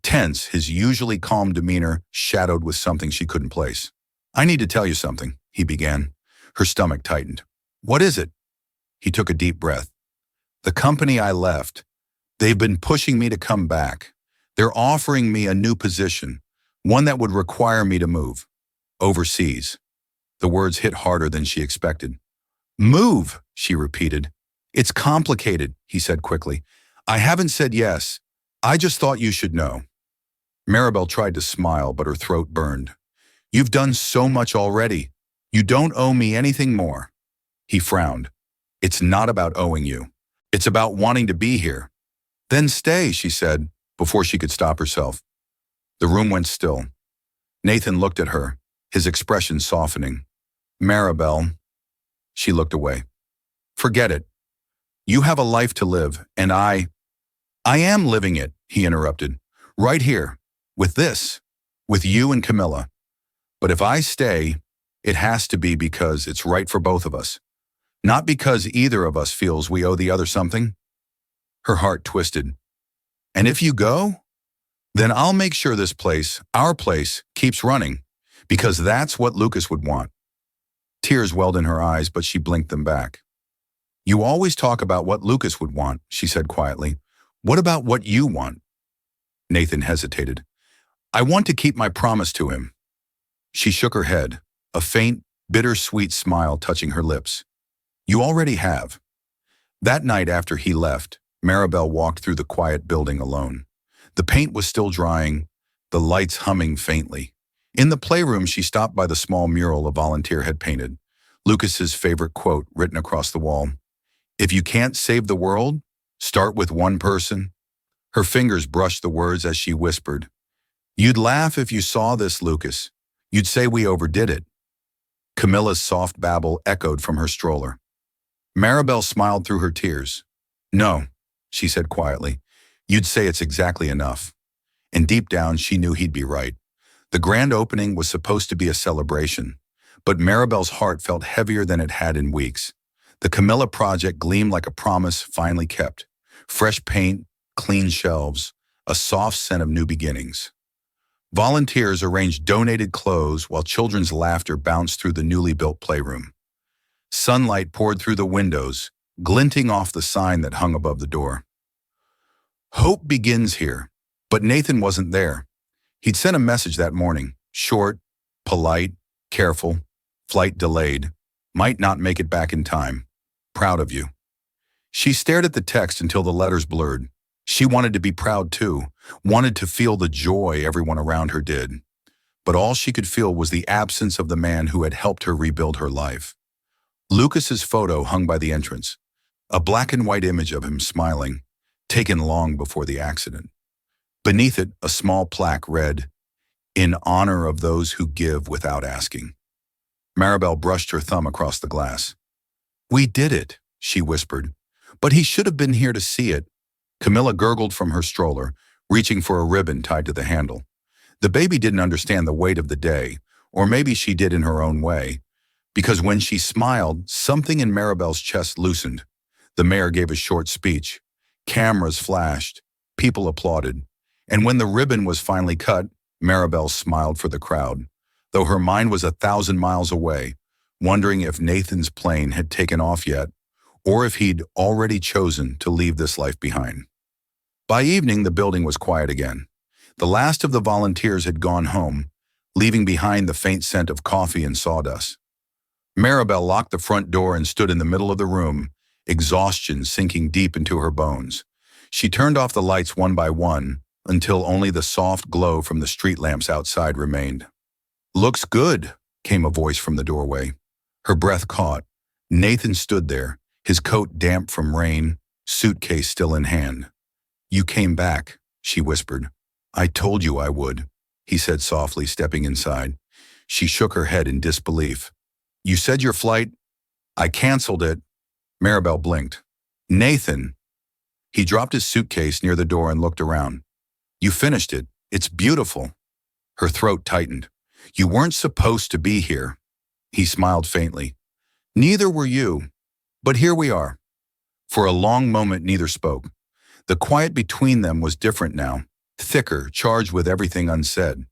Speaker 1: Tense, his usually calm demeanor shadowed with something she couldn't place. "I need to tell you something," he began. Her stomach tightened. "What is it?" He took a deep breath. "The company I left, they've been pushing me to come back. They're offering me a new position, one that would require me to move. Overseas." The words hit harder than she expected. "Move," she repeated. "It's complicated," he said quickly. "I haven't said yes. I just thought you should know." Maribel tried to smile, but her throat burned. "You've done so much already. You don't owe me anything more." He frowned. "It's not about owing you. It's about wanting to be here." "Then stay," she said, before she could stop herself. The room went still. Nathan looked at her, his expression softening. "Maribel." She looked away. "Forget it. You have a life to live, and I am living it," he interrupted. "Right here, with this, with you and Camilla. But if I stay, it has to be because it's right for both of us. Not because either of us feels we owe the other something." Her heart twisted. "And if you go, then I'll make sure this place, our place, keeps running, because that's what Lucas would want." Tears welled in her eyes, but she blinked them back. "You always talk about what Lucas would want," she said quietly. "What about what you want?" Nathan hesitated. "I want to keep my promise to him." She shook her head, a faint, bittersweet smile touching her lips. "You already have." That night after he left, Maribel walked through the quiet building alone. The paint was still drying, the lights humming faintly. In the playroom, she stopped by the small mural a volunteer had painted, Lucas's favorite quote written across the wall. "If you can't save the world, start with one person." Her fingers brushed the words as she whispered, "You'd laugh if you saw this, Lucas. You'd say we overdid it." Camilla's soft babble echoed from her stroller. Maribel smiled through her tears. "No," she said quietly. "You'd say it's exactly enough." And deep down, she knew he'd be right. The grand opening was supposed to be a celebration, but Maribel's heart felt heavier than it had in weeks. The Camilla Project gleamed like a promise finally kept. Fresh paint, clean shelves, a soft scent of new beginnings. Volunteers arranged donated clothes while children's laughter bounced through the newly built playroom. Sunlight poured through the windows, glinting off the sign that hung above the door. Hope begins here, but Nathan wasn't there. He'd sent a message that morning, short, polite, careful, flight delayed, might not make it back in time. Proud of you. She stared at the text until the letters blurred. She wanted to be proud too, wanted to feel the joy everyone around her did. But all she could feel was the absence of the man who had helped her rebuild her life. Lucas's photo hung by the entrance, a black and white image of him smiling, taken long before the accident. Beneath it, a small plaque read, "In honor of those who give without asking." Maribel brushed her thumb across the glass. "We did it," she whispered. "But he should have been here to see it." Camilla gurgled from her stroller, reaching for a ribbon tied to the handle. The baby didn't understand the weight of the day, or maybe she did in her own way, because when she smiled, something in Maribel's chest loosened. The mayor gave a short speech. Cameras flashed. People applauded. And when the ribbon was finally cut, Maribel smiled for the crowd, though her mind was 1,000 miles away, wondering if Nathan's plane had taken off yet, or if he'd already chosen to leave this life behind. By evening, the building was quiet again. The last of the volunteers had gone home, leaving behind the faint scent of coffee and sawdust. Maribel locked the front door and stood in the middle of the room, exhaustion sinking deep into her bones. She turned off the lights one by one until only the soft glow from the street lamps outside remained. "Looks good," came a voice from the doorway. Her breath caught. Nathan stood there, his coat damp from rain, suitcase still in hand. "You came back," she whispered. "I told you I would," he said softly, stepping inside. She shook her head in disbelief. "You said your flight—" "I canceled it." Maribel blinked. "Nathan!" He dropped his suitcase near the door and looked around. "You finished it. It's beautiful." Her throat tightened. "You weren't supposed to be here." He smiled faintly. "Neither were you. But here we are." For a long moment, neither spoke. The quiet between them was different now, thicker, charged with everything unsaid.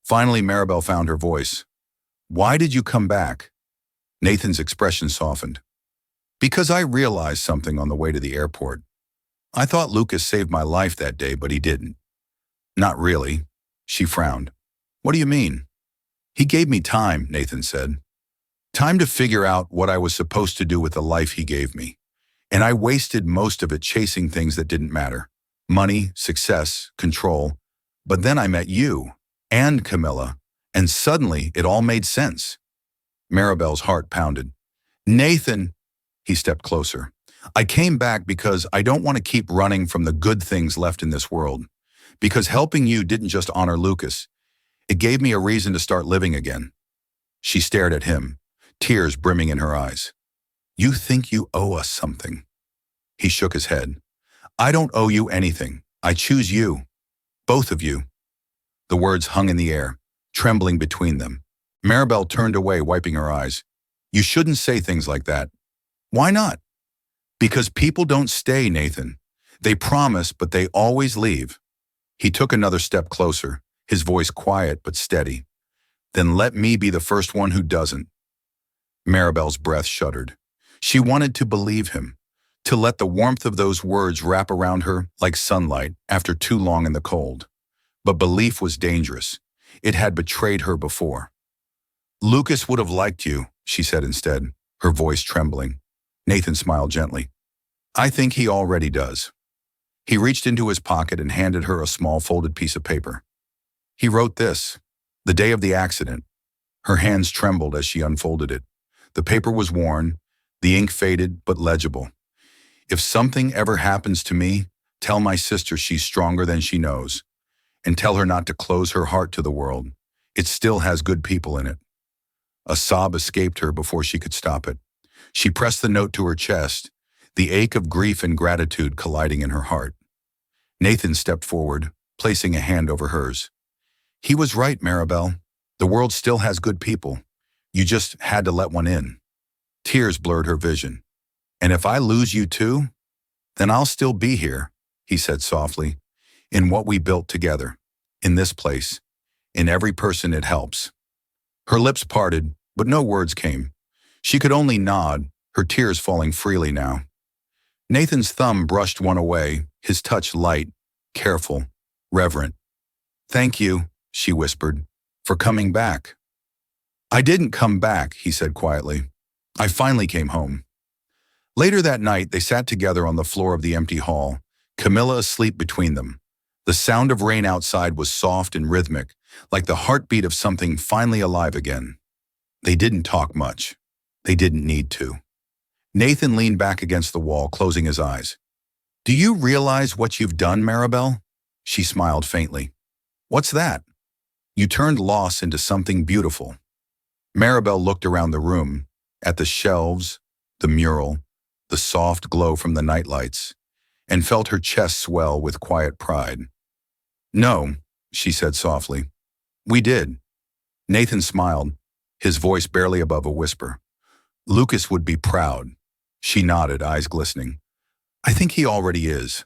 Speaker 1: Finally, Maribel found her voice. "Why did you come back?" Nathan's expression softened. "Because I realized something on the way to the airport. I thought Lucas saved my life that day, but he didn't." "Not really." She frowned. "What do you mean?" "He gave me time," Nathan said. "Time to figure out what I was supposed to do with the life he gave me. And I wasted most of it chasing things that didn't matter. Money, success, control. But then I met you, and Camilla, and suddenly it all made sense." Maribel's heart pounded. "Nathan," he stepped closer, "I came back because I don't want to keep running from the good things left in this world. Because helping you didn't just honor Lucas. It gave me a reason to start living again." She stared at him, tears brimming in her eyes. "You think you owe us something." He shook his head. "I don't owe you anything. I choose you. Both of you." The words hung in the air, trembling between them. Maribel turned away, wiping her eyes. "You shouldn't say things like that." "Why not?" "Because people don't stay, Nathan. They promise, but they always leave." He took another step closer, his voice quiet but steady. "Then let me be the first one who doesn't." Maribel's breath shuddered. She wanted to believe him, to let the warmth of those words wrap around her like sunlight after too long in the cold. But belief was dangerous. It had betrayed her before. "Lucas would have liked you," she said instead, her voice trembling. Nathan smiled gently. "I think he already does." He reached into his pocket and handed her a small folded piece of paper. He wrote this, the day of the accident. Her hands trembled as she unfolded it. The paper was worn, the ink faded but legible. "If something ever happens to me, tell my sister she's stronger than she knows. And tell her not to close her heart to the world. It still has good people in it." A sob escaped her before she could stop it. She pressed the note to her chest, the ache of grief and gratitude colliding in her heart. Nathan stepped forward, placing a hand over hers. "He was right, Maribel. The world still has good people. You just had to let one in." Tears blurred her vision. "And if I lose you too, then I'll still be here," he said softly, "in what we built together, in this place, in every person it helps." Her lips parted, but no words came. She could only nod, her tears falling freely now. Nathan's thumb brushed one away, his touch light, careful, reverent. "Thank you," she whispered, "for coming back." "I didn't come back," he said quietly. "I finally came home." Later that night, they sat together on the floor of the empty hall, Camilla asleep between them. The sound of rain outside was soft and rhythmic, like the heartbeat of something finally alive again. They didn't talk much. They didn't need to. Nathan leaned back against the wall, closing his eyes. Do you realize what you've done, Maribel? She smiled faintly. What's that? You turned loss into something beautiful. Maribel looked around the room, at the shelves, the mural, the soft glow from the nightlights, and felt her chest swell with quiet pride. No, she said softly. We did. Nathan smiled, his voice barely above a whisper. Lucas would be proud. She nodded, eyes glistening. I think he already is.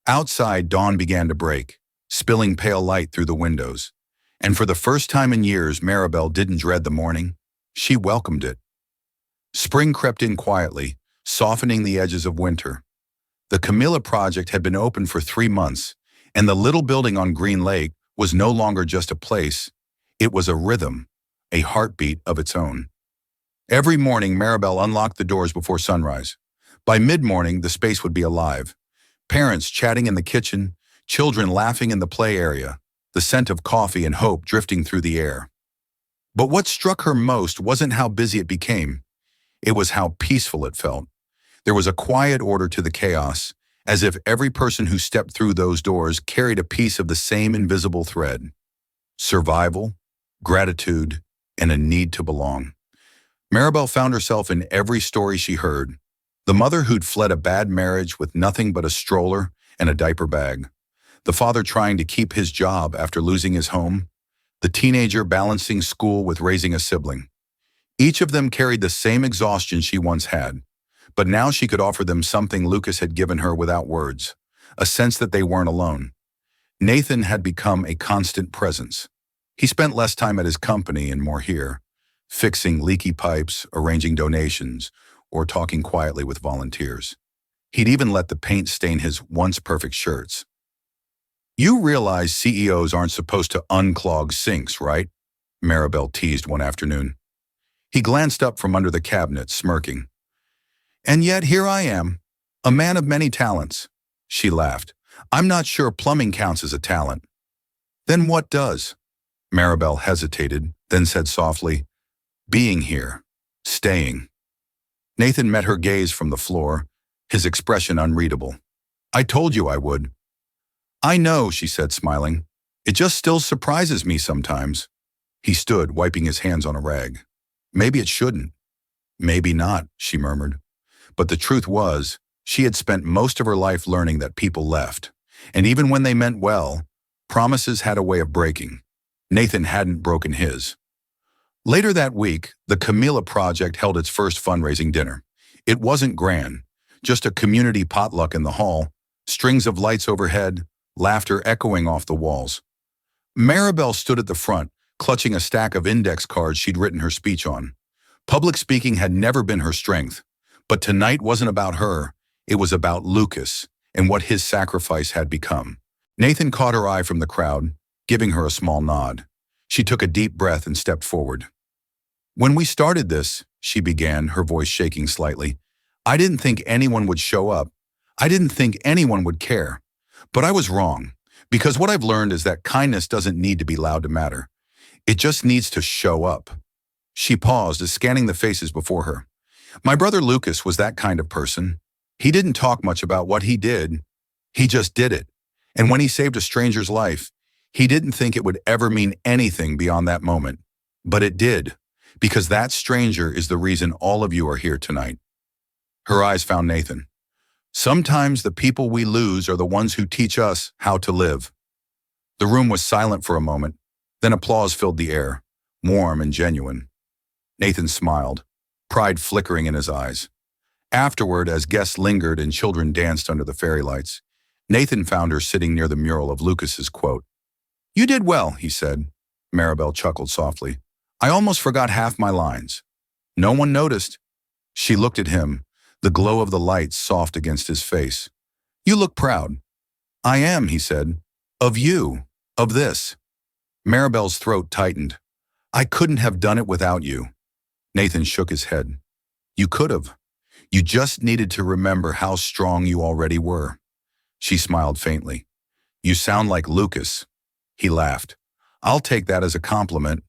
Speaker 1: Outside, dawn began to break, spilling pale light through the windows. And for the first time in years, Maribel didn't dread the morning. She welcomed it. Spring crept in quietly, softening the edges of winter. The Camilla project had been open for 3 months, and the little building on Green Lake was no longer just a place. It was a rhythm, a heartbeat of its own. Every morning, Maribel unlocked the doors before sunrise. By mid-morning, the space would be alive. Parents chatting in the kitchen, children laughing in the play area, the scent of coffee and hope drifting through the air. But what struck her most wasn't how busy it became. It was how peaceful it felt. There was a quiet order to the chaos, as if every person who stepped through those doors carried a piece of the same invisible thread. Survival, gratitude, and a need to belong. Maribel found herself in every story she heard. The mother who'd fled a bad marriage with nothing but a stroller and a diaper bag. The father trying to keep his job after losing his home. The teenager balancing school with raising a sibling. Each of them carried the same exhaustion she once had. But now she could offer them something Lucas had given her without words. A sense that they weren't alone. Nathan had become a constant presence. He spent less time at his company and more here, fixing leaky pipes, arranging donations, or talking quietly with volunteers. He'd even let the paint stain his once perfect shirts. You realize CEOs aren't supposed to unclog sinks, right? Maribel teased one afternoon. He glanced up from under the cabinet, smirking. And yet here I am, a man of many talents. She laughed. I'm not sure plumbing counts as a talent. Then what does? Maribel hesitated, then said softly, being here, staying. Nathan met her gaze from the floor, his expression unreadable. I told you I would. I know, she said, smiling. It just still surprises me sometimes. He stood, wiping his hands on a rag. Maybe it shouldn't. Maybe not, she murmured. But the truth was, she had spent most of her life learning that people left. And even when they meant well, promises had a way of breaking. Nathan hadn't broken his. Later that week, the Camilla Project held its first fundraising dinner. It wasn't grand, just a community potluck in the hall, strings of lights overhead, laughter echoing off the walls. Maribel stood at the front, clutching a stack of index cards she'd written her speech on. Public speaking had never been her strength, but tonight wasn't about her, it was about Lucas and what his sacrifice had become. Nathan caught her eye from the crowd, giving her a small nod. She took a deep breath and stepped forward. When we started this, she began, her voice shaking slightly, I didn't think anyone would show up. I didn't think anyone would care. But I was wrong, because what I've learned is that kindness doesn't need to be loud to matter. It just needs to show up. She paused as scanning the faces before her. My brother Lucas was that kind of person. He didn't talk much about what he did. He just did it. And when he saved a stranger's life, he didn't think it would ever mean anything beyond that moment. But it did, because that stranger is the reason all of you are here tonight. Her eyes found Nathan. Sometimes the people we lose are the ones who teach us how to live. The room was silent for a moment, then applause filled the air, warm and genuine. Nathan smiled, pride flickering in his eyes. Afterward, as guests lingered and children danced under the fairy lights, Nathan found her sitting near the mural of Lucas's quote. You did well, he said. Maribel chuckled softly. I almost forgot half my lines. No one noticed. She looked at him, the glow of the lights soft against his face. You look proud. I am, he said. Of you. Of this. Maribel's throat tightened. I couldn't have done it without you. Nathan shook his head. You could have. You just needed to remember how strong you already were. She smiled faintly. You sound like Lucas. He laughed. I'll take that as a compliment.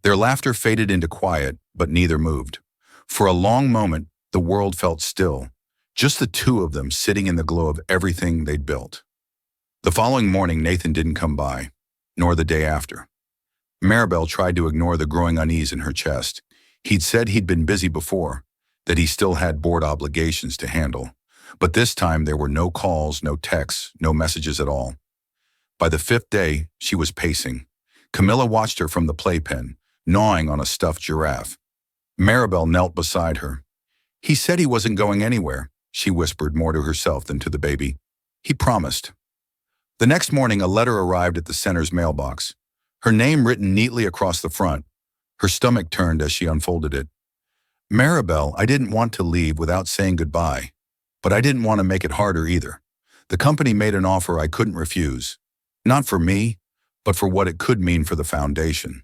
Speaker 1: Their laughter faded into quiet, but neither moved. For a long moment, the world felt still. Just the two of them sitting in the glow of everything they'd built. The following morning, Nathan didn't come by, nor the day after. Maribel tried to ignore the growing unease in her chest. He'd said he'd been busy before, that he still had board obligations to handle. But this time there were no calls, no texts, no messages at all. By the fifth day, she was pacing. Camilla watched her from the playpen, gnawing on a stuffed giraffe. Maribel knelt beside her. "He said he wasn't going anywhere," she whispered more to herself than to the baby. "He promised." The next morning, a letter arrived at the center's mailbox. Her name written neatly across the front. Her stomach turned as she unfolded it. "Maribel, I didn't want to leave without saying goodbye, but I didn't want to make it harder either. The company made an offer I couldn't refuse. Not for me, but for what it could mean for the foundation.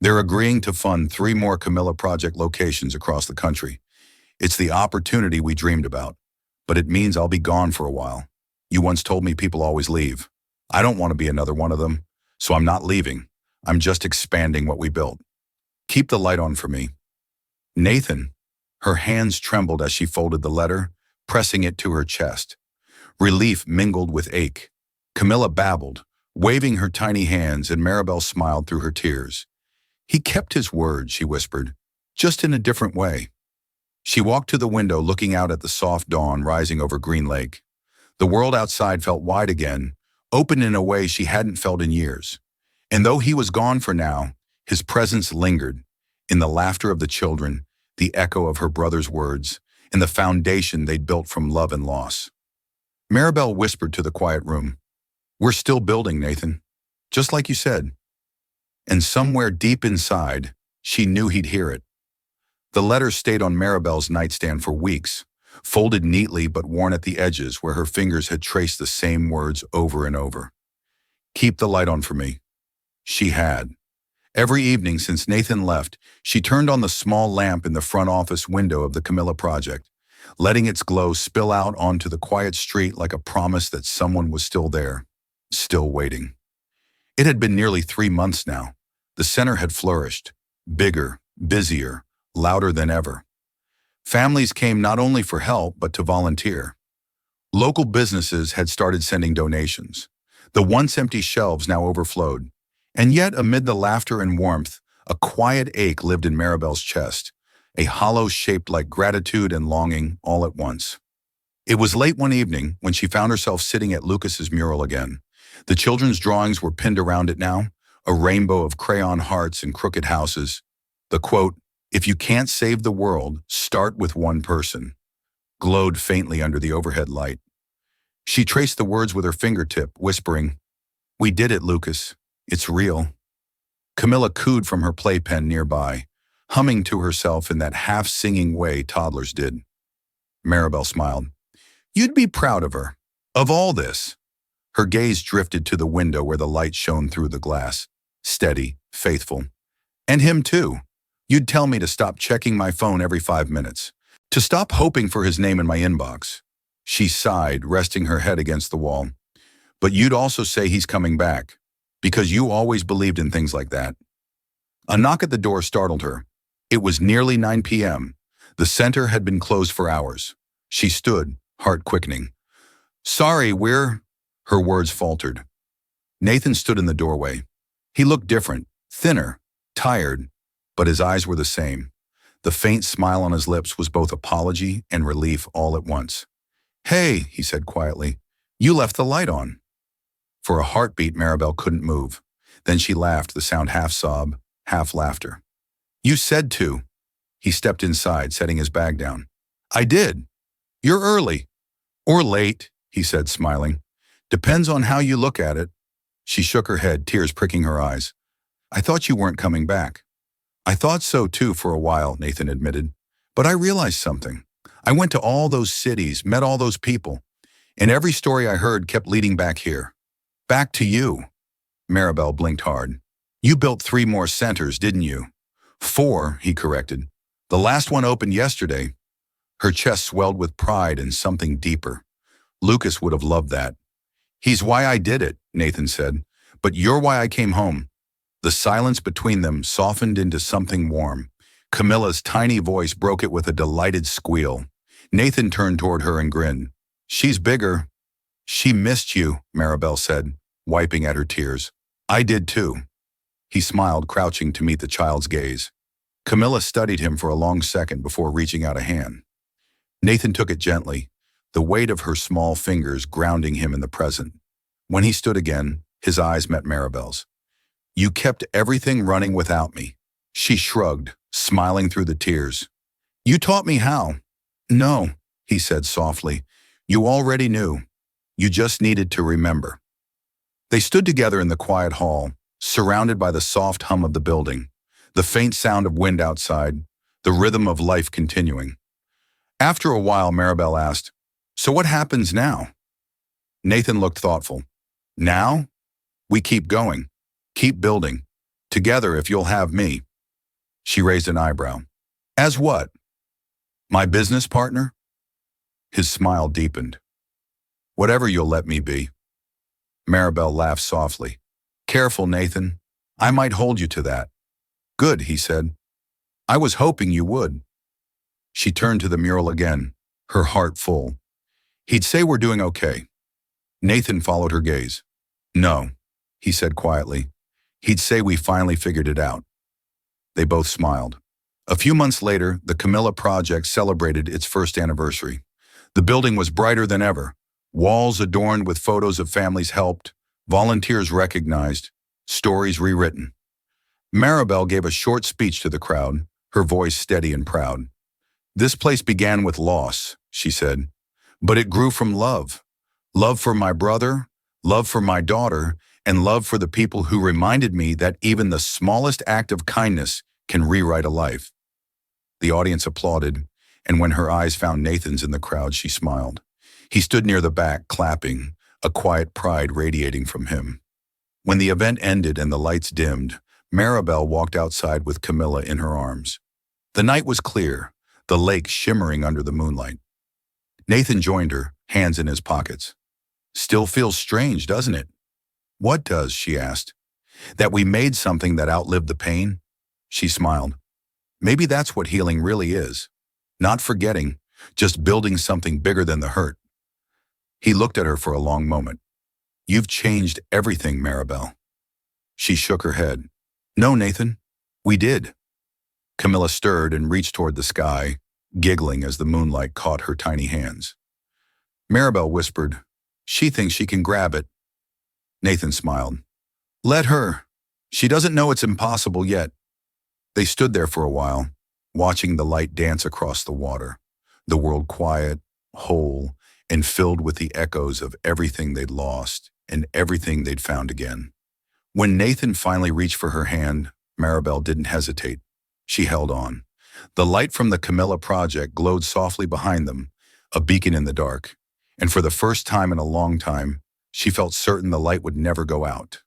Speaker 1: They're agreeing to fund 3 more Camilla Project locations across the country. It's the opportunity we dreamed about, but it means I'll be gone for a while. You once told me people always leave. I don't want to be another one of them, so I'm not leaving. I'm just expanding what we built. Keep the light on for me." "Nathan." Her hands trembled as she folded the letter, pressing it to her chest. Relief mingled with ache. Camilla babbled, waving her tiny hands, and Maribel smiled through her tears. "He kept his word," she whispered, "just in a different way." She walked to the window, looking out at the soft dawn rising over Green Lake. The world outside felt wide again, open in a way she hadn't felt in years. And though he was gone for now, his presence lingered, in the laughter of the children, the echo of her brother's words, and the foundation they'd built from love and loss. Maribel whispered to the quiet room, "We're still building, Nathan, just like you said." And somewhere deep inside, she knew he'd hear it. The letter stayed on Maribel's nightstand for weeks, folded neatly but worn at the edges where her fingers had traced the same words over and over. "Keep the light on for me." She had. Every evening since Nathan left, she turned on the small lamp in the front office window of the Camilla Project, letting its glow spill out onto the quiet street like a promise that someone was still there, still waiting. It had been nearly 3 months now. The center had flourished, bigger, busier, louder than ever. Families came not only for help, but to volunteer. Local businesses had started sending donations. The once empty shelves now overflowed. And yet, amid the laughter and warmth, a quiet ache lived in Maribel's chest, a hollow shaped like gratitude and longing all at once. It was late one evening when she found herself sitting at Lucas's mural again. The children's drawings were pinned around it now, a rainbow of crayon hearts and crooked houses. The quote, "If you can't save the world, start with one person," glowed faintly under the overhead light. She traced the words with her fingertip, whispering, "We did it, Lucas. It's real." Camilla cooed from her playpen nearby, humming to herself in that half-singing way toddlers did. Maribel smiled. "You'd be proud of her. Of all this." Her gaze drifted to the window where the light shone through the glass, steady, faithful. "And him too. You'd tell me to stop checking my phone every 5 minutes, to stop hoping for his name in my inbox." She sighed, resting her head against the wall. "But you'd also say he's coming back, because you always believed in things like that." A knock at the door startled her. It was nearly 9 p.m. The center had been closed for hours. She stood, heart quickening. "Sorry, Her words faltered. Nathan stood in the doorway. He looked different, thinner, tired, but his eyes were the same. The faint smile on his lips was both apology and relief all at once. "Hey," he said quietly, "you left the light on." For a heartbeat, Maribel couldn't move. Then she laughed, the sound half sob, half laughter. "You said to." He stepped inside, setting his bag down. "I did. You're early." "Or late," he said, smiling. "Depends on how you look at it." She shook her head, tears pricking her eyes. "I thought you weren't coming back." "I thought so too for a while," Nathan admitted. "But I realized something. I went to all those cities, met all those people, and every story I heard kept leading back here. Back to you." Maribel blinked hard. "You built 3 more centers, didn't you?" 4, he corrected. "The last one opened yesterday." Her chest swelled with pride and something deeper. Lucas would have loved that. "He's why I did it," Nathan said. "But you're why I came home." The silence between them softened into something warm. Camilla's tiny voice broke it with a delighted squeal. Nathan turned toward her and grinned. She's bigger. She missed you, Maribel said, wiping at her tears. I did too. He smiled, crouching to meet the child's gaze. Camilla studied him for a long second before reaching out a hand. Nathan took it gently, the weight of her small fingers grounding him in the present. When he stood again, his eyes met Maribel's. You kept everything running without me. She shrugged, smiling through the tears. You taught me how. No, he said softly. You already knew. You just needed to remember. They stood together in the quiet hall, surrounded by the soft hum of the building, the faint sound of wind outside, the rhythm of life continuing. After a while, Maribel asked, So what happens now? Nathan looked thoughtful. Now? We keep going. Keep building. Together if you'll have me. She raised an eyebrow. As what? My business partner? His smile deepened. Whatever you'll let me be. Maribel laughed softly. Careful, Nathan. I might hold you to that. Good, he said. I was hoping you would. She turned to the mural again, her heart full. He'd say we're doing okay. Nathan followed her gaze. No, he said quietly. He'd say we finally figured it out. They both smiled. A few months later, the Camilla project celebrated its first anniversary. The building was brighter than ever. Walls adorned with photos of families helped, volunteers recognized, stories rewritten. Maribel gave a short speech to the crowd, her voice steady and proud. This place began with loss, she said, but it grew from love. Love for my brother, love for my daughter, and love for the people who reminded me that even the smallest act of kindness can rewrite a life. The audience applauded, and when her eyes found Nathan's in the crowd, she smiled. He stood near the back, clapping, a quiet pride radiating from him. When the event ended and the lights dimmed, Maribel walked outside with Camilla in her arms. The night was clear, the lake shimmering under the moonlight. Nathan joined her, hands in his pockets. Still feels strange, doesn't it? What does? She asked. That we made something that outlived the pain? She smiled. Maybe that's what healing really is. Not forgetting, just building something bigger than the hurt. He looked at her for a long moment. You've changed everything, Maribel. She shook her head. No, Nathan, we did. Camilla stirred and reached toward the sky, giggling as the moonlight caught her tiny hands. Maribel whispered, She thinks she can grab it. Nathan smiled. Let her. She doesn't know it's impossible yet. They stood there for a while, watching the light dance across the water, the world quiet, whole, and filled with the echoes of everything they'd lost and everything they'd found again. When Nathan finally reached for her hand, Maribel didn't hesitate. She held on. The light from the Camilla project glowed softly behind them, a beacon in the dark, and for the first time in a long time, she felt certain the light would never go out.